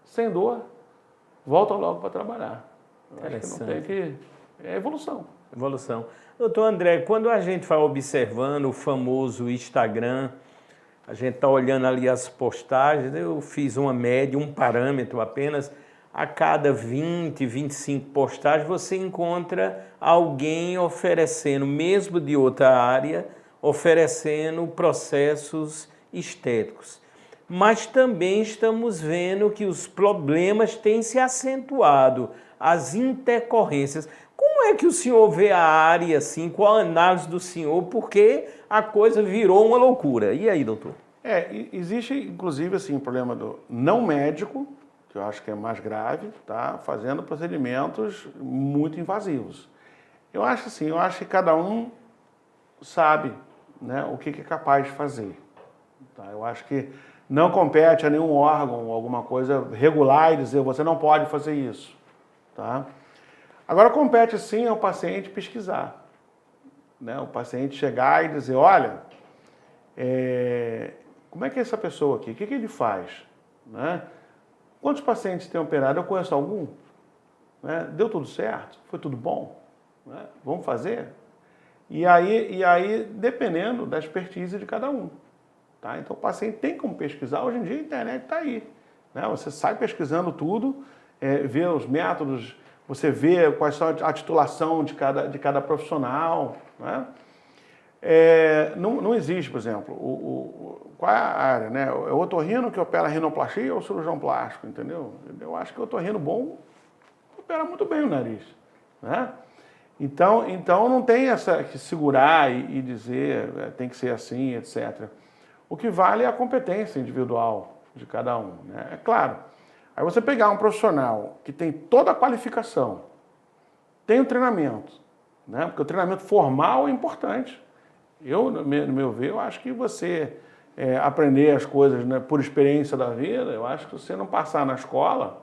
sem dor, volta logo para trabalhar. Eu acho que não tem que... É evolução. Evolução. Doutor André, quando a gente vai observando o famoso Instagram, a gente está olhando ali as postagens, eu fiz uma média, um parâmetro apenas, a cada 20, 25 postagens você encontra alguém oferecendo, mesmo de outra área, oferecendo processos estéticos. Mas também estamos vendo que os problemas têm se acentuado, as intercorrências. Como é que o senhor vê a área, assim, qual a análise do senhor? Porque a coisa virou uma loucura. E aí, doutor? Existe, inclusive, assim, o problema do não médico, que eu acho que é mais grave, tá? Fazendo procedimentos muito invasivos. Eu acho que cada um sabe, né, o que é capaz de fazer. Tá? Eu acho que não compete a nenhum órgão, alguma coisa regular e dizer, você não pode fazer isso. Tá? Agora, compete sim ao paciente pesquisar. Né? O paciente chegar e dizer, olha, como é que é essa pessoa aqui? O que ele faz? Né? Quantos pacientes tem operado? Eu conheço algum? Né? Deu tudo certo? Foi tudo bom? Né? Vamos fazer? E aí, dependendo da expertise de cada um. Tá? Então, o paciente tem como pesquisar. Hoje em dia, a internet está aí. Né? Você sai pesquisando tudo, vê os métodos, você vê quais são a titulação de cada profissional. Né? Não existe, por exemplo, qual é a área? Né? É o otorrino que opera rinoplastia ou cirurgião plástico, entendeu? Eu acho que o otorrino bom opera muito bem o nariz. Né? Então não tem essa que segurar e dizer tem que ser assim, etc. O que vale é a competência individual de cada um. Né? É claro, aí você pegar um profissional que tem toda a qualificação, tem o treinamento, né? Porque o treinamento formal é importante. No meu ver, eu acho que você aprender as coisas, né, por experiência da vida, eu acho que se você não passar na escola,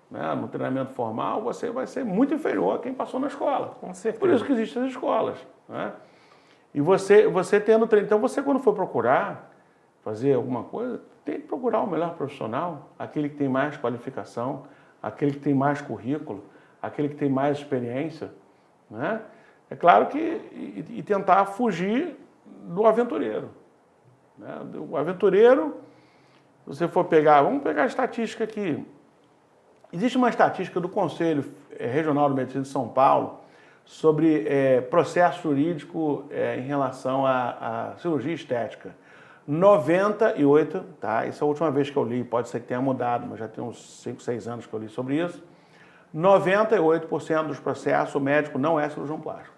né, no treinamento formal, você vai ser muito inferior a quem passou na escola. Com certeza. Por isso que existem as escolas. Né? E você tendo treino. Então, você quando for procurar fazer alguma coisa, tem que procurar o melhor profissional, aquele que tem mais qualificação, aquele que tem mais currículo, aquele que tem mais experiência. Né? É claro que... E tentar fugir do aventureiro. Né? O aventureiro, se você for pegar... Vamos pegar a estatística aqui. Existe uma estatística do Conselho Regional de Medicina de São Paulo sobre processo jurídico em relação à cirurgia estética. 98, tá? Isso é a última vez que eu li, pode ser que tenha mudado, mas já tem uns 5, 6 anos que eu li sobre isso. 98% dos processos o médico não é cirurgião plástico.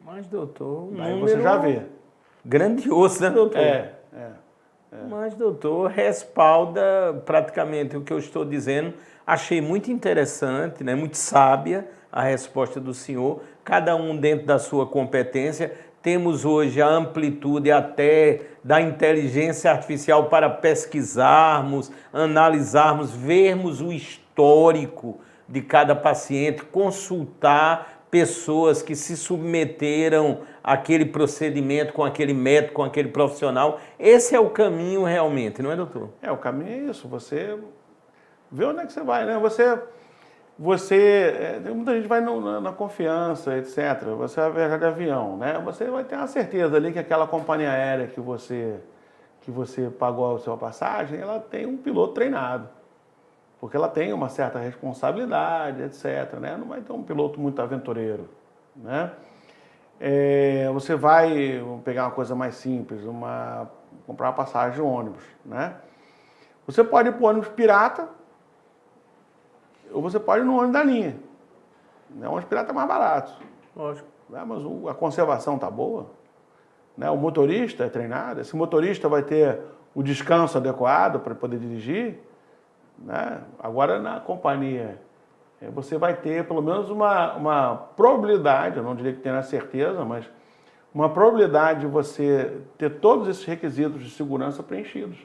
Mas, doutor, Aí você já vê. Grandioso, né, doutor? É. Mas, doutor, respalda praticamente o que eu estou dizendo. Achei muito interessante, né, muito sábia a resposta do senhor, cada um dentro da sua competência. Temos hoje a amplitude até da inteligência artificial para pesquisarmos, analisarmos, vermos o histórico de cada paciente, consultar pessoas que se submeteram àquele procedimento com aquele médico, com aquele profissional. Esse é o caminho realmente, não é, doutor? O caminho é isso, você vê onde é que você vai, né? Muita gente vai na confiança, etc. Você vai viajar de avião, né? Você vai ter uma certeza ali que aquela companhia aérea que você pagou a sua passagem, ela tem um piloto treinado. Porque ela tem uma certa responsabilidade, etc. Né? Não vai ter um piloto muito aventureiro. Né? Você vai pegar uma coisa mais simples, comprar uma passagem de ônibus. Né? Você pode ir para o ônibus pirata, ou você pode ir no ônibus da linha. O ônibus pirata é mais barato. Lógico. Né? Mas a conservação está boa. Né? O motorista é treinado. Esse motorista vai ter o descanso adequado para poder dirigir. Né? Agora, na companhia, você vai ter pelo menos uma probabilidade, eu não diria que tenha certeza, mas uma probabilidade de você ter todos esses requisitos de segurança preenchidos.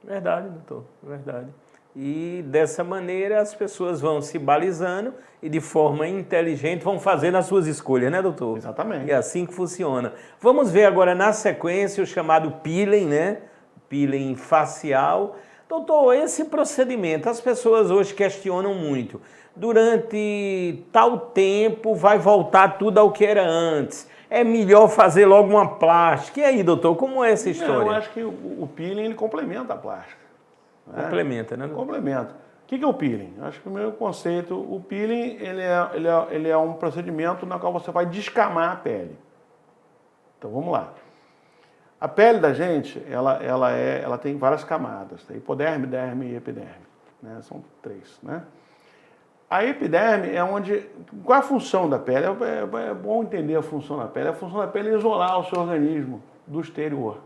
Verdade, doutor, verdade. E dessa maneira as pessoas vão se balizando e de forma inteligente vão fazendo as suas escolhas, né, doutor? Exatamente. E é assim que funciona. Vamos ver agora na sequência o chamado peeling, né? Peeling facial. Doutor, esse procedimento, as pessoas hoje questionam muito. Durante tal tempo vai voltar tudo ao que era antes. É melhor fazer logo uma plástica. E aí, doutor, como é essa história? Eu acho que o peeling ele complementa a plástica. Né? Complementa, né? Complementa. O que é o peeling? Eu acho que o meu conceito, o peeling ele é um procedimento no qual você vai descamar a pele. Então, vamos lá. A pele da gente, ela tem várias camadas, tá? Hipoderme, derme e epiderme, né? São 3, né? A epiderme é onde... Qual é a função da pele? É bom entender a função da pele. A função da pele é isolar o seu organismo do exterior.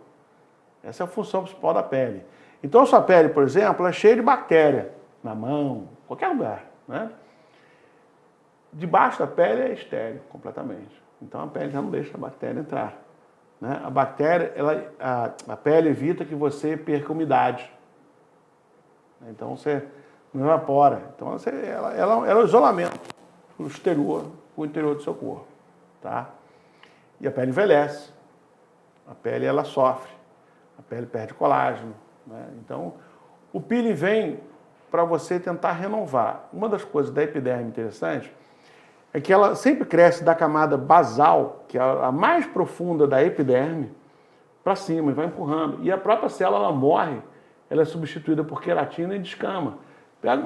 Essa é a função principal da pele. Então, a sua pele, por exemplo, é cheia de bactéria, na mão, qualquer lugar, né? Debaixo da pele é estéril, completamente. Então, a pele já não deixa a bactéria entrar. Né? A bactéria, a pele evita que você perca umidade. Então você não evapora. Então ela é o isolamento do exterior, o interior do seu corpo. Tá? E a pele envelhece. A pele ela sofre. A pele perde colágeno. Né? Então o peeling vem para você tentar renovar. Uma das coisas da epiderme interessante é que ela sempre cresce da camada basal, que é a mais profunda da epiderme, para cima e vai empurrando. E a própria célula ela morre, ela é substituída por queratina e descama. Pega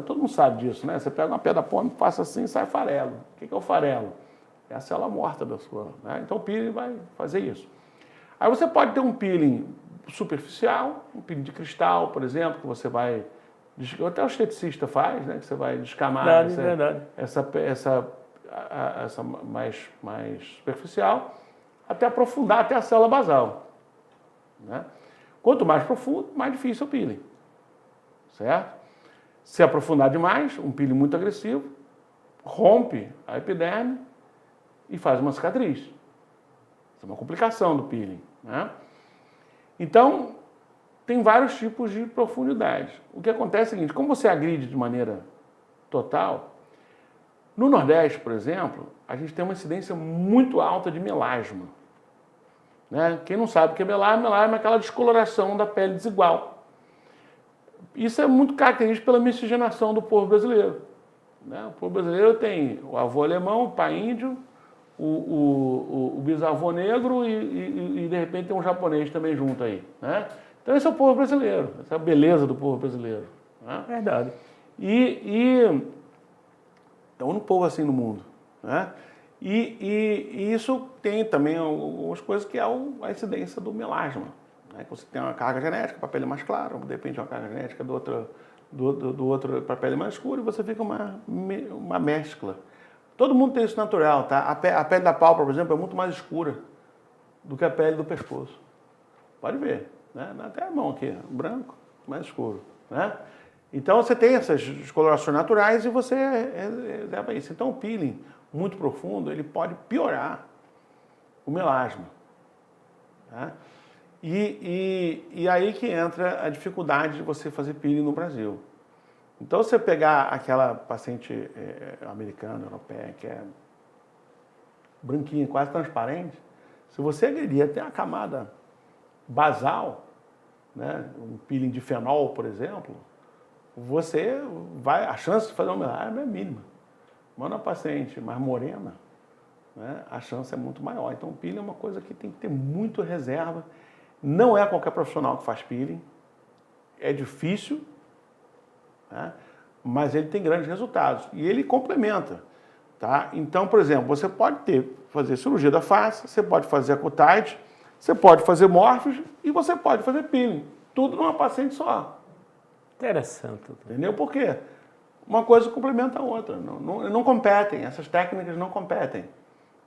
todo mundo sabe disso, né? Você pega uma pedra pome, passa assim e sai farelo. O que é o farelo? É a célula morta da sua. Né? Então o peeling vai fazer isso. Aí você pode ter um peeling superficial, um peeling de cristal, por exemplo, que você vai... Até o esteticista faz, né? Que você vai descamar essa mais superficial, até aprofundar até a célula basal. Né? Quanto mais profundo, mais difícil é o peeling. Certo? Se aprofundar demais, um peeling muito agressivo, rompe a epiderme e faz uma cicatriz. Isso é uma complicação do peeling. Né? Então, tem vários tipos de profundidade. O que acontece é o seguinte, como você agride de maneira total, no Nordeste, por exemplo, a gente tem uma incidência muito alta de melasma. Né? Quem não sabe o que é melasma é aquela descoloração da pele desigual. Isso é muito característico pela miscigenação do povo brasileiro. Né? O povo brasileiro tem o avô alemão, o pai índio, o bisavô negro e de repente tem um japonês também junto aí. Né? Então esse é o povo brasileiro, essa é a beleza do povo brasileiro. Né? Verdade. E é o único povo assim no mundo. Né? E isso tem também algumas coisas que é a incidência do melasma. Né? Você tem uma carga genética para a pele mais clara, de repente uma carga genética do outro para a pele mais escura, e você fica uma mescla. Todo mundo tem isso natural, tá? A pele da pálpebra, por exemplo, é muito mais escura do que a pele do pescoço. Pode ver, né? Até a mão aqui, branco, mais escuro, né? Então você tem essas descolorações naturais e você leva isso. Então o peeling muito profundo, ele pode piorar o melasma. Tá? E aí que entra a dificuldade de você fazer peeling no Brasil. Então, você pegar aquela paciente americana, europeia, que é branquinha, quase transparente, se você agredir até a camada basal, né, um peeling de fenol, por exemplo, a chance de fazer um melasma é mínima. Mas na paciente mais morena, né, a chance é muito maior. Então, o peeling é uma coisa que tem que ter muito reserva. Não é qualquer profissional que faz peeling. É difícil, né, mas ele tem grandes resultados. E ele complementa. Tá? Então, por exemplo, você pode fazer cirurgia da face, você pode fazer a cuticite, você pode fazer morphs e você pode fazer peeling. Tudo numa paciente só. Interessante. Entendeu? Por quê? Uma coisa complementa a outra. Não competem, essas técnicas não competem.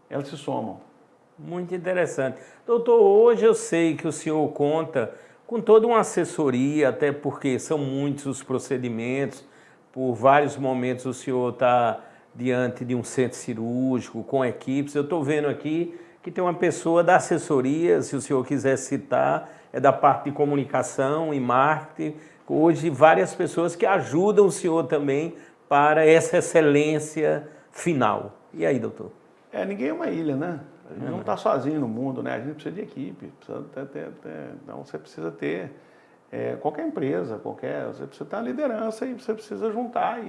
Elas se somam. Muito interessante. Doutor, hoje eu sei que o senhor conta com toda uma assessoria, até porque são muitos os procedimentos, por vários momentos o senhor está diante de um centro cirúrgico, com equipes. Eu estou vendo aqui que tem uma pessoa da assessoria, se o senhor quiser citar, é da parte de comunicação e marketing. Hoje, várias pessoas que ajudam o senhor também para essa excelência final. E aí, doutor? Ninguém é uma ilha, né? A gente não está sozinho no mundo, né? A gente precisa de equipe. Então, você precisa ter qualquer empresa, você precisa ter uma liderança e você precisa juntar.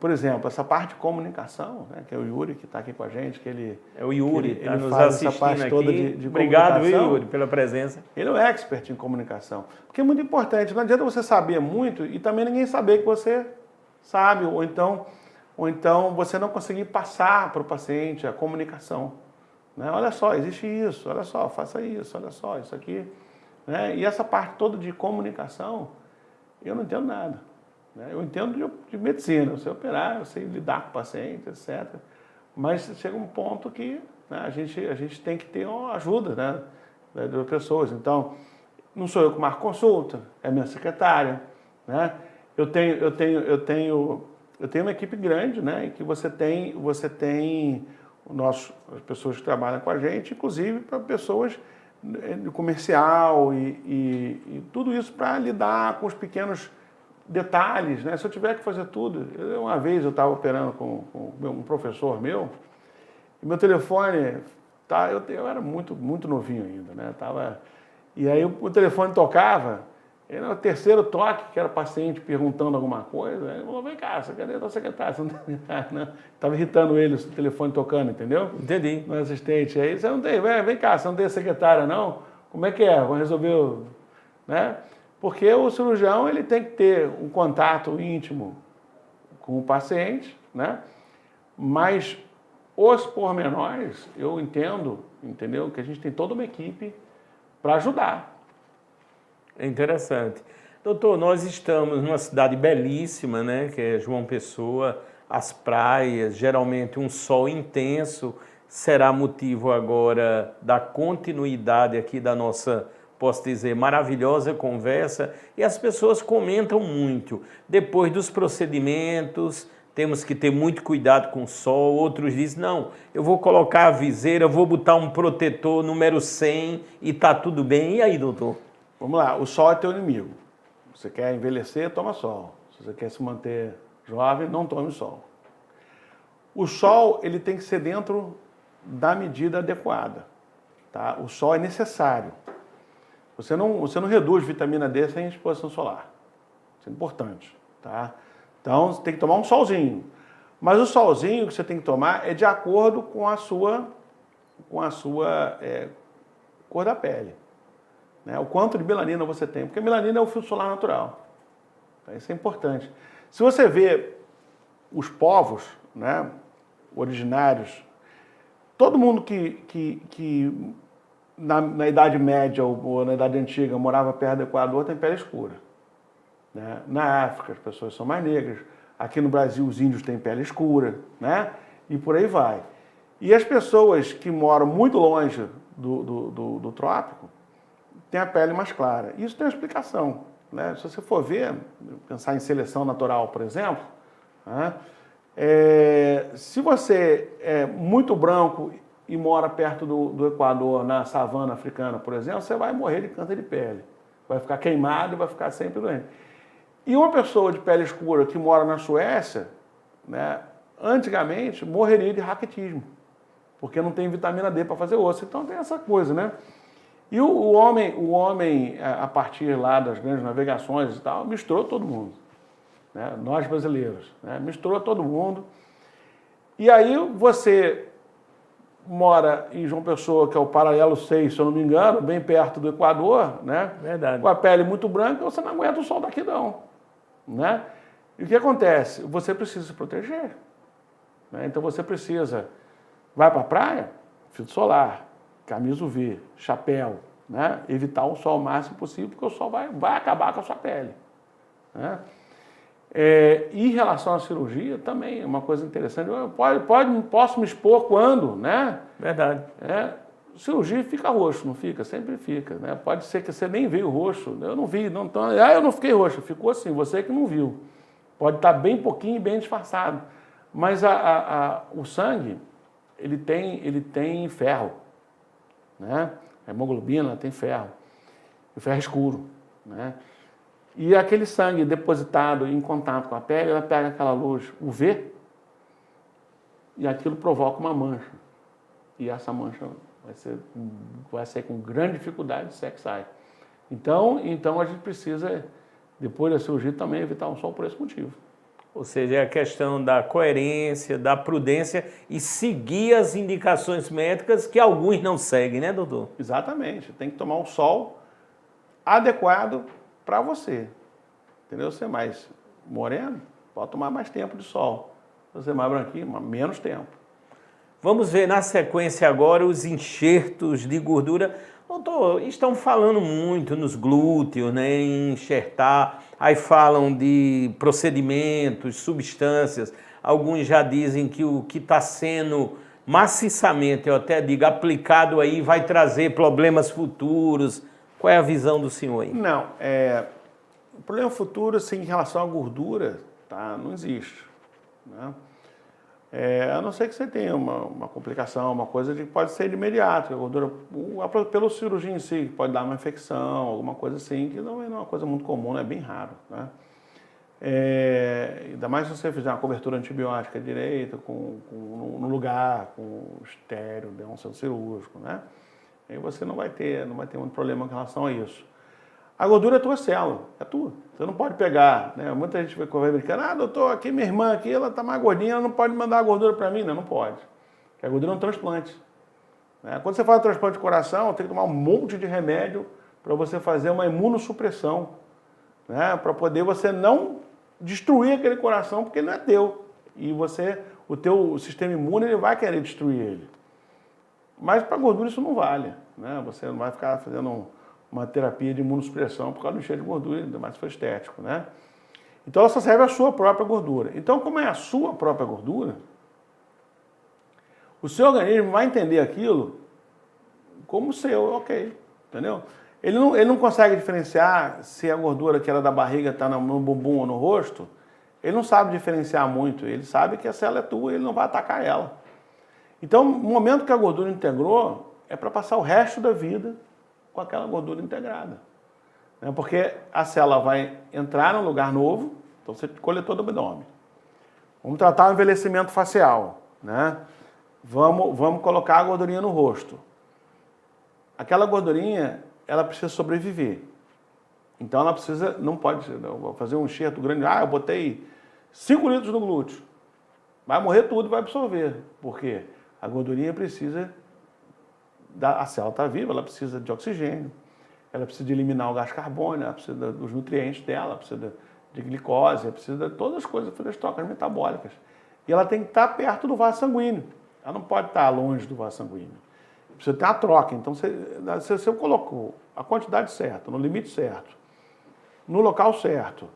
Por exemplo, essa parte de comunicação, né, que é o Yuri que está aqui com a gente, que ele... É o Yuri, ele nos faz assistindo essa parte aqui. toda de Obrigado, comunicação. Yuri, pela presença. Ele é um expert em comunicação. Porque é muito importante, não adianta você saber muito e também ninguém saber que você sabe, ou então você não conseguir passar para o paciente a comunicação. Né? Olha só, existe isso, olha só, faça isso, olha só, isso aqui. Né? E essa parte toda de comunicação, eu não entendo nada. Né? Eu entendo de medicina, eu sei operar, eu sei lidar com o paciente, etc. Mas chega um ponto que, né, a gente tem que ter uma ajuda, né, de pessoas. Então, não sou eu que marco consulta, é minha secretária. Né? Eu tenho uma equipe grande, né, em que você tem as pessoas que trabalham com a gente, inclusive para pessoas de comercial e tudo isso para lidar com os pequenos detalhes, né? Se eu tiver que fazer tudo... Uma vez eu estava operando com um professor meu, e meu telefone... Eu era muito novinho ainda, né? E aí o telefone tocava, era o terceiro toque, que era o paciente perguntando alguma coisa, ele falou, vem cá, cadê a tua secretária? Você não... Estava irritando ele, o telefone tocando, entendeu? Entendi. No assistente. Aí, você não tem... Vem cá, você não tem a secretária, não? Como é que é? Vamos resolver... Né? Porque o cirurgião ele tem que ter um contato íntimo com o paciente, né? Mas os pormenores, eu entendeu? Que a gente tem toda uma equipe para ajudar. É interessante. Doutor, nós estamos numa cidade belíssima, né? Que é João Pessoa, as praias, geralmente um sol intenso, será motivo agora da continuidade aqui da nossa, posso dizer, maravilhosa conversa, e as pessoas comentam muito. Depois dos procedimentos, temos que ter muito cuidado com o sol. Outros dizem, não, eu vou colocar a viseira, vou botar um protetor número 100 e tá tudo bem. E aí, doutor? Vamos lá, o sol é teu inimigo. Você quer envelhecer, toma sol. Se você quer se manter jovem, não tome sol. O sol, ele tem que ser dentro da medida adequada. Tá? O sol é necessário. Você não reduz vitamina D sem exposição solar. Isso é importante. Tá? Então, você tem que tomar um solzinho. Mas o solzinho que você tem que tomar é de acordo com a sua cor da pele. Né? O quanto de melanina você tem. Porque a melanina é o filtro solar natural. Tá? Isso é importante. Se você vê os povos, né, originários, todo mundo que na Idade Média ou na Idade Antiga morava perto do Equador tem pele escura. Né? Na África as pessoas são mais negras. Aqui no Brasil os índios têm pele escura, né? E por aí vai. E as pessoas que moram muito longe do trópico têm a pele mais clara. Isso tem uma explicação. Né? Se você for ver, pensar em seleção natural, por exemplo, né? Se você é muito branco e mora perto do Equador, na savana africana, por exemplo, você vai morrer de câncer de pele. Vai ficar queimado e vai ficar sempre doente. E uma pessoa de pele escura que mora na Suécia, né, antigamente morreria de raquitismo, porque não tem vitamina D para fazer osso. Então tem essa coisa, né? E o homem, a partir lá das grandes navegações e tal, misturou todo mundo. Né? Nós brasileiros, né? Misturou todo mundo. E aí você mora em João Pessoa, que é o paralelo 6, se eu não me engano, bem perto do Equador, né? Verdade. Com a pele muito branca, você não aguenta o sol daqui não. Né? E o que acontece? Você precisa se proteger. Né? Então você precisa, vai para a praia, filtro solar, camisa UV, chapéu, né? Evitar o sol o máximo possível, porque o sol vai acabar com a sua pele. Né? E em relação à cirurgia, também é uma coisa interessante. Posso me expor quando, né? Verdade. Cirurgia fica roxo, não fica? Sempre fica. Né? Pode ser que você nem viu roxo. Eu não vi. Eu não fiquei roxo. Ficou assim, você que não viu. Pode estar bem pouquinho e bem disfarçado. Mas o sangue, ele tem ferro. Né? A hemoglobina tem ferro. O ferro é escuro. Né? E aquele sangue depositado em contato com a pele, ela pega aquela luz UV e aquilo provoca uma mancha. E essa mancha vai ser com grande dificuldade se que sai. Então a gente precisa, depois da cirurgia, também evitar o sol por esse motivo. Ou seja, é a questão da coerência, da prudência e seguir as indicações médicas que alguns não seguem, né, doutor? Exatamente. Tem que tomar um sol adequado para você. Entendeu? Você é mais moreno, pode tomar mais tempo de sol. Você é mais branquinho, menos tempo. Vamos ver na sequência agora os enxertos de gordura. Doutor, estão falando muito nos glúteos, né, em enxertar. Aí falam de procedimentos, substâncias. Alguns já dizem que o que está sendo maciçamente, eu até digo, aplicado aí vai trazer problemas futuros. Qual é a visão do senhor aí? Não, o problema futuro, assim, em relação à gordura, tá, não existe. Né? A não ser que você tenha uma complicação, uma coisa que pode ser de imediato. A gordura, pelo cirurgia em si, pode dar uma infecção, alguma coisa assim, que não é uma coisa muito comum, é bem raro. Né? Ainda mais se você fizer uma cobertura antibiótica direita, no lugar, com estéreo, de um centro cirúrgico, né? Aí você não vai ter muito problema em relação a isso. A gordura é tua célula, é tua. Você não pode pegar, né? Muita gente vai correr brincando, doutor, aqui minha irmã aqui, ela tá mais gordinha, ela não pode mandar a gordura para mim. Não pode. Porque a gordura é um transplante. Né? Quando você faz um transplante de coração, tem que tomar um monte de remédio para você fazer uma imunossupressão, né? Para poder você não destruir aquele coração, porque ele não é teu. E o teu sistema imune, ele vai querer destruir ele. Mas para gordura isso não vale. Né? Você não vai ficar fazendo uma terapia de imunossupressão por causa do cheiro de gordura, ainda mais se for estético, né? Então ela só serve a sua própria gordura. Então, como é a sua própria gordura, o seu organismo vai entender aquilo como seu, ok, entendeu? Ele não consegue diferenciar se a gordura que era da barriga está no bumbum ou no rosto, ele não sabe diferenciar muito, ele sabe que a célula é tua e ele não vai atacar ela. Então, no momento que a gordura integrou, é para passar o resto da vida com aquela gordura integrada. né? Porque a célula vai entrar num lugar novo, então você coletou do abdômen. Vamos tratar o envelhecimento facial, né? Vamos colocar a gordurinha no rosto. Aquela gordurinha, ela precisa sobreviver. Então ela precisa, não pode fazer um enxerto grande, eu botei 5 litros no glúteo. Vai morrer tudo e vai absorver. Por quê? A gordurinha precisa, a célula está viva, ela precisa de oxigênio, ela precisa de eliminar o gás carbônico, ela precisa dos nutrientes dela, ela precisa de glicose, ela precisa de todas as coisas, todas as trocas metabólicas. E ela tem que estar perto do vaso sanguíneo. Ela não pode estar longe do vaso sanguíneo. Precisa ter uma troca. Então, você colocou a quantidade certa, no limite certo, no local certo,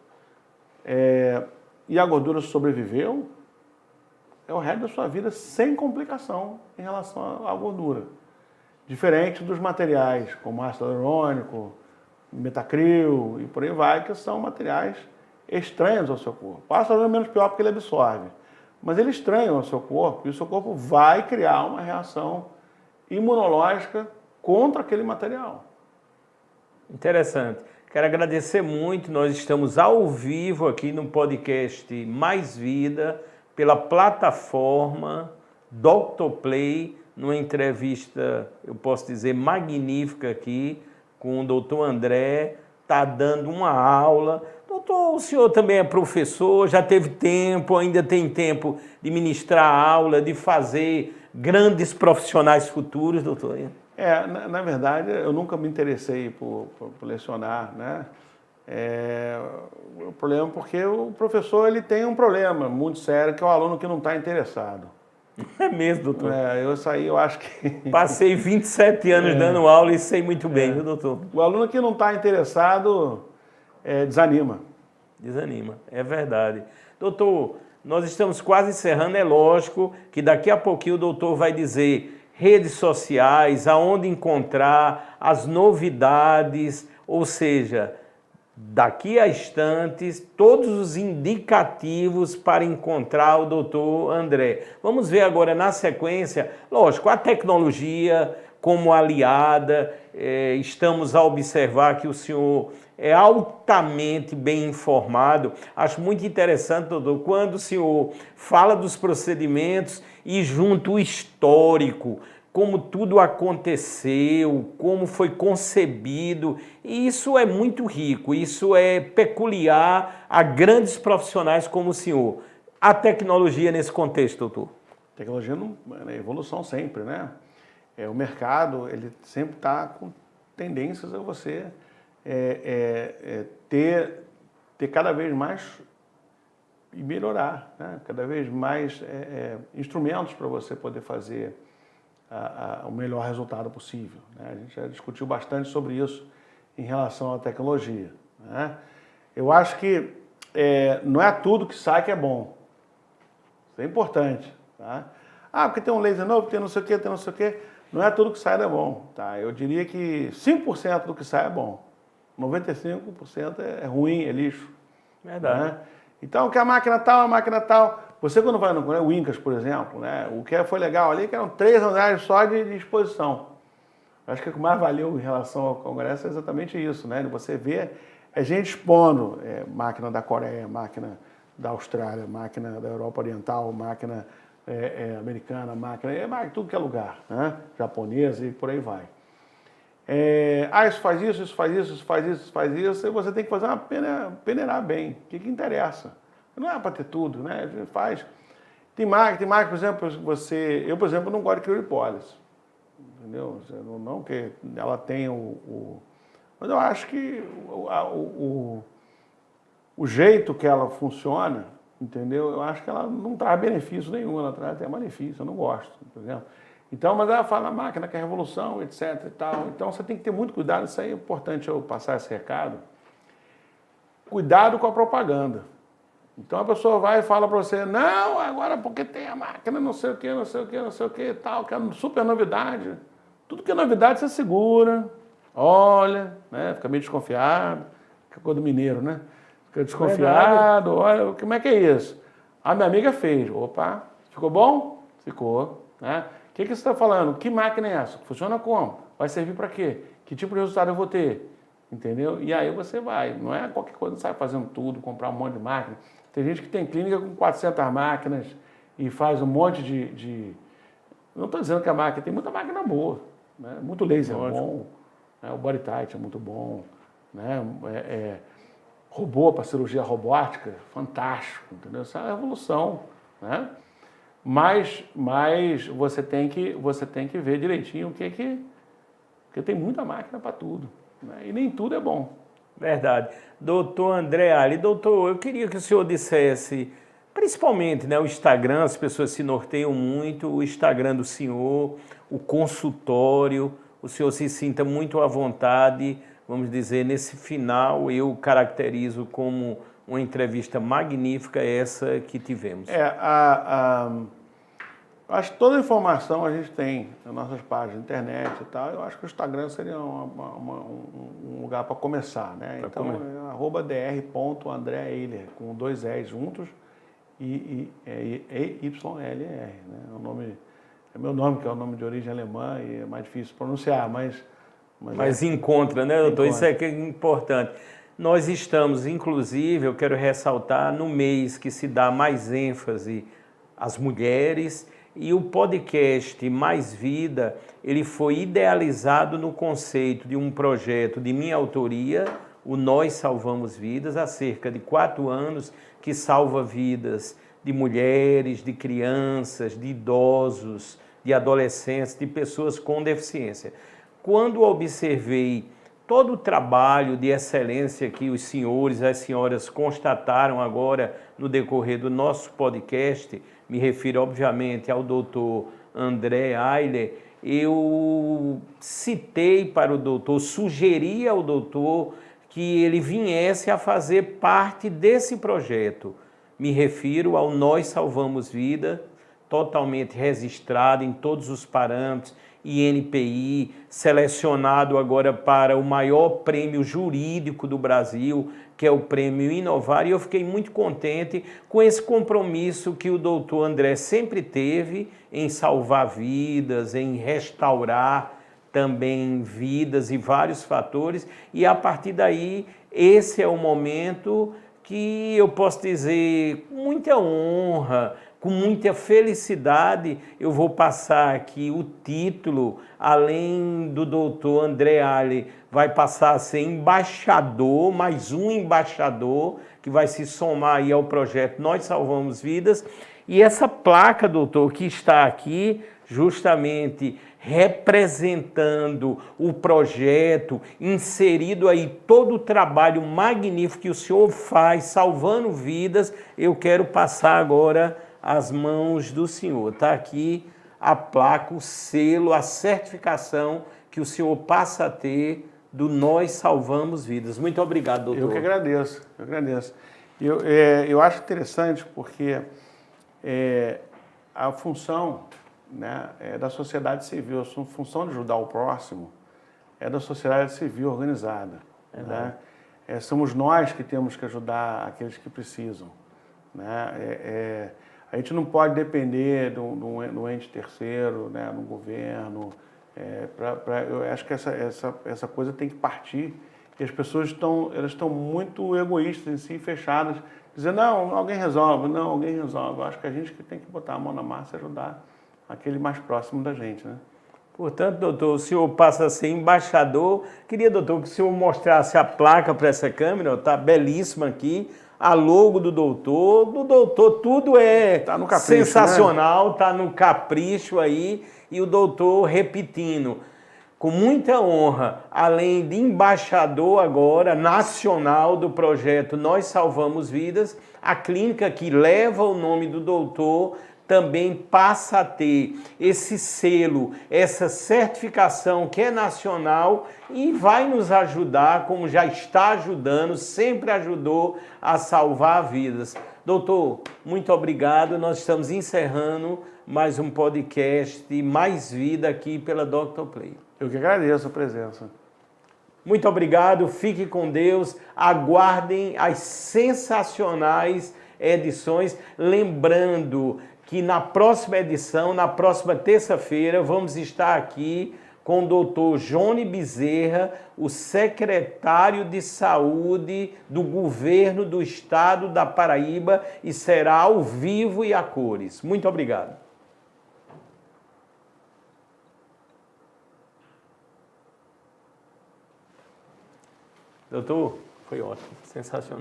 e a gordura sobreviveu, é o resto da sua vida sem complicação em relação à gordura. Diferente dos materiais, como ácido hialurônico, metacril e por aí vai, que são materiais estranhos ao seu corpo. O ácido hialurônico é menos pior porque ele absorve, mas ele estranha ao seu corpo e o seu corpo vai criar uma reação imunológica contra aquele material. Interessante. Quero agradecer muito. Nós estamos ao vivo aqui no podcast Mais Vida, pela plataforma Dr. Play, numa entrevista, eu posso dizer, magnífica aqui, com o doutor André, está dando uma aula. Doutor, o senhor também é professor, já teve tempo, ainda tem tempo de ministrar aula, de fazer grandes profissionais futuros, doutor? Na verdade, eu nunca me interessei por lecionar, né? O problema é porque o professor ele tem um problema muito sério, que é o aluno que não está interessado. É mesmo, doutor? Eu acho que... Passei 27 anos dando aula e sei muito bem, viu, doutor? O aluno que não está interessado desanima. Desanima, é verdade. Doutor, nós estamos quase encerrando, é lógico que daqui a pouquinho o doutor vai dizer redes sociais, aonde encontrar as novidades, ou seja, daqui a instantes, todos os indicativos para encontrar o doutor André. Vamos ver agora na sequência, lógico, a tecnologia como aliada, estamos a observar que o senhor é altamente bem informado. Acho muito interessante, doutor, quando o senhor fala dos procedimentos e junto o histórico, como tudo aconteceu, como foi concebido. E isso é muito rico, isso é peculiar a grandes profissionais como o senhor. A tecnologia nesse contexto, doutor? Tecnologia é evolução sempre, né? O mercado, ele sempre está com tendências a você ter cada vez mais e melhorar, né? Cada vez mais instrumentos para você poder fazer o melhor resultado possível, né? A gente já discutiu bastante sobre isso em relação à tecnologia, né? Eu acho que não é tudo que sai que é bom. Isso é importante, tá? Porque tem um laser novo, tem não sei o quê, tem não sei o quê. Não é tudo que sai que é bom, tá? Eu diria que 5% do que sai é bom. 95% é ruim, é lixo. Verdade. Né? Então, que a máquina tal. Você quando vai no Incas, por exemplo, né? O que foi legal ali, que eram 3 andares só de exposição. Acho que o que mais valeu em relação ao Congresso é exatamente isso, né? Você vê a gente expondo máquina da Coreia, máquina da Austrália, máquina da Europa Oriental, máquina americana, máquina tudo que é lugar, né? Japonesa e por aí vai. Isso faz isso, isso faz isso, isso faz isso, isso faz isso, e você tem que fazer peneirar bem. O que interessa? Não é para ter tudo, né? A gente faz. Tem máquina, por exemplo, eu, por exemplo, não gosto de criolipólise. Entendeu? Não que ela tenha mas eu acho que o jeito que ela funciona, entendeu? Eu acho que ela não traz benefício nenhum, ela traz até malefício, eu não gosto, por exemplo. Então, mas ela fala na máquina que é revolução, etc e tal. Então, você tem que ter muito cuidado, isso aí é importante eu passar esse recado. Cuidado com a propaganda. Então, a pessoa vai e fala para você, não, agora porque tem a máquina, não sei o que, não sei o que, não sei o que e tal, que é super novidade. Tudo que é novidade você segura, olha, né? Fica meio desconfiado, que é coisa do mineiro, né? Fica desconfiado, olha, como é que é isso? A minha amiga fez, opa, ficou bom? Ficou, né? O que você está falando? Que máquina é essa? Funciona como? Vai servir para quê? Que tipo de resultado eu vou ter? entendeu? E aí você vai, não é qualquer coisa, não sai fazendo tudo, comprar um monte de máquina. Tem gente que tem clínica com 400 máquinas e faz um monte de... Não estou dizendo que a máquina, tem muita máquina boa, né? Muito laser bom, né? O BodyTite é muito bom, né? Robô para cirurgia robótica, fantástico, entendeu? Isso é uma evolução, né? Mas você tem que ver direitinho porque tem muita máquina para tudo, né? E nem tudo é bom. Verdade. Doutor André Ali, doutor, eu queria que o senhor dissesse, principalmente, né, o Instagram, as pessoas se norteiam muito, o Instagram do senhor, o consultório, o senhor se sinta muito à vontade, vamos dizer, nesse final eu caracterizo como uma entrevista magnífica essa que tivemos. Acho que toda a informação a gente tem nas nossas páginas de internet e tal. Eu acho que o Instagram seria um lugar para começar, né? Então, @dr.andreaeiler, com 2 E's juntos e YLR, né? É meu nome, que é o nome de origem alemã e é mais difícil pronunciar, mas encontra, né, doutor? Isso é que é importante. Nós estamos, inclusive, eu quero ressaltar, no mês que se dá mais ênfase às mulheres, e o podcast Mais Vida, ele foi idealizado no conceito de um projeto de minha autoria, o Nós Salvamos Vidas, há cerca de 4 anos, que salva vidas de mulheres, de crianças, de idosos, de adolescentes, de pessoas com deficiência. Quando observei todo o trabalho de excelência que os senhores e as senhoras constataram agora no decorrer do nosso podcast, me refiro obviamente ao doutor André Eiler, eu citei para o doutor, sugeri ao doutor que ele viesse a fazer parte desse projeto. Me refiro ao Nós Salvamos Vida, totalmente registrado em todos os parâmetros, INPI, selecionado agora para o maior prêmio jurídico do Brasil, que é o Prêmio Inovar, e eu fiquei muito contente com esse compromisso que o doutor André sempre teve em salvar vidas, em restaurar também vidas e vários fatores, e a partir daí esse é o momento que eu posso dizer com muita honra, com muita felicidade, eu vou passar aqui o título, além do doutor André Ali, vai passar a ser embaixador, mais um embaixador, que vai se somar aí ao projeto Nós Salvamos Vidas. E essa placa, doutor, que está aqui, justamente representando o projeto, inserido aí todo o trabalho magnífico que o senhor faz, salvando vidas, eu quero passar agora as mãos do senhor. Está aqui a placa, o selo, a certificação que o senhor passa a ter do Nós Salvamos Vidas. Muito obrigado, doutor. Eu que agradeço, eu agradeço. Eu acho interessante porque a função, né, da sociedade civil, a função de ajudar o próximo é da sociedade civil organizada. Né? Somos nós que temos que ajudar aqueles que precisam. Né? A gente não pode depender do ente terceiro, né, no governo. Eu acho que essa coisa tem que partir. E as pessoas estão muito egoístas em si, fechadas, dizendo, não, alguém resolve. Não, alguém resolve. Eu acho que a gente que tem que botar a mão na massa e ajudar aquele mais próximo da gente, né? Portanto, doutor, o senhor passa a ser embaixador. Queria, doutor, que o senhor mostrasse a placa para essa câmera, está belíssima aqui. A logo do doutor, tudo tá no capricho, sensacional, está, né? No capricho aí, e o doutor repetindo, com muita honra, além de embaixador agora, nacional do projeto Nós Salvamos Vidas, a clínica que leva o nome do doutor também passa a ter esse selo, essa certificação que é nacional e vai nos ajudar, como já está ajudando, sempre ajudou a salvar vidas. Doutor, muito obrigado. Nós estamos encerrando mais um podcast Mais Vida aqui pela Dr. Play. Eu que agradeço a presença. Muito obrigado, fique com Deus, aguardem as sensacionais edições, lembrando que na próxima edição, na próxima terça-feira, vamos estar aqui com o doutor Johnny Bezerra, o secretário de Saúde do governo do estado da Paraíba, e será ao vivo e a cores. Muito obrigado. Doutor, foi ótimo, sensacional.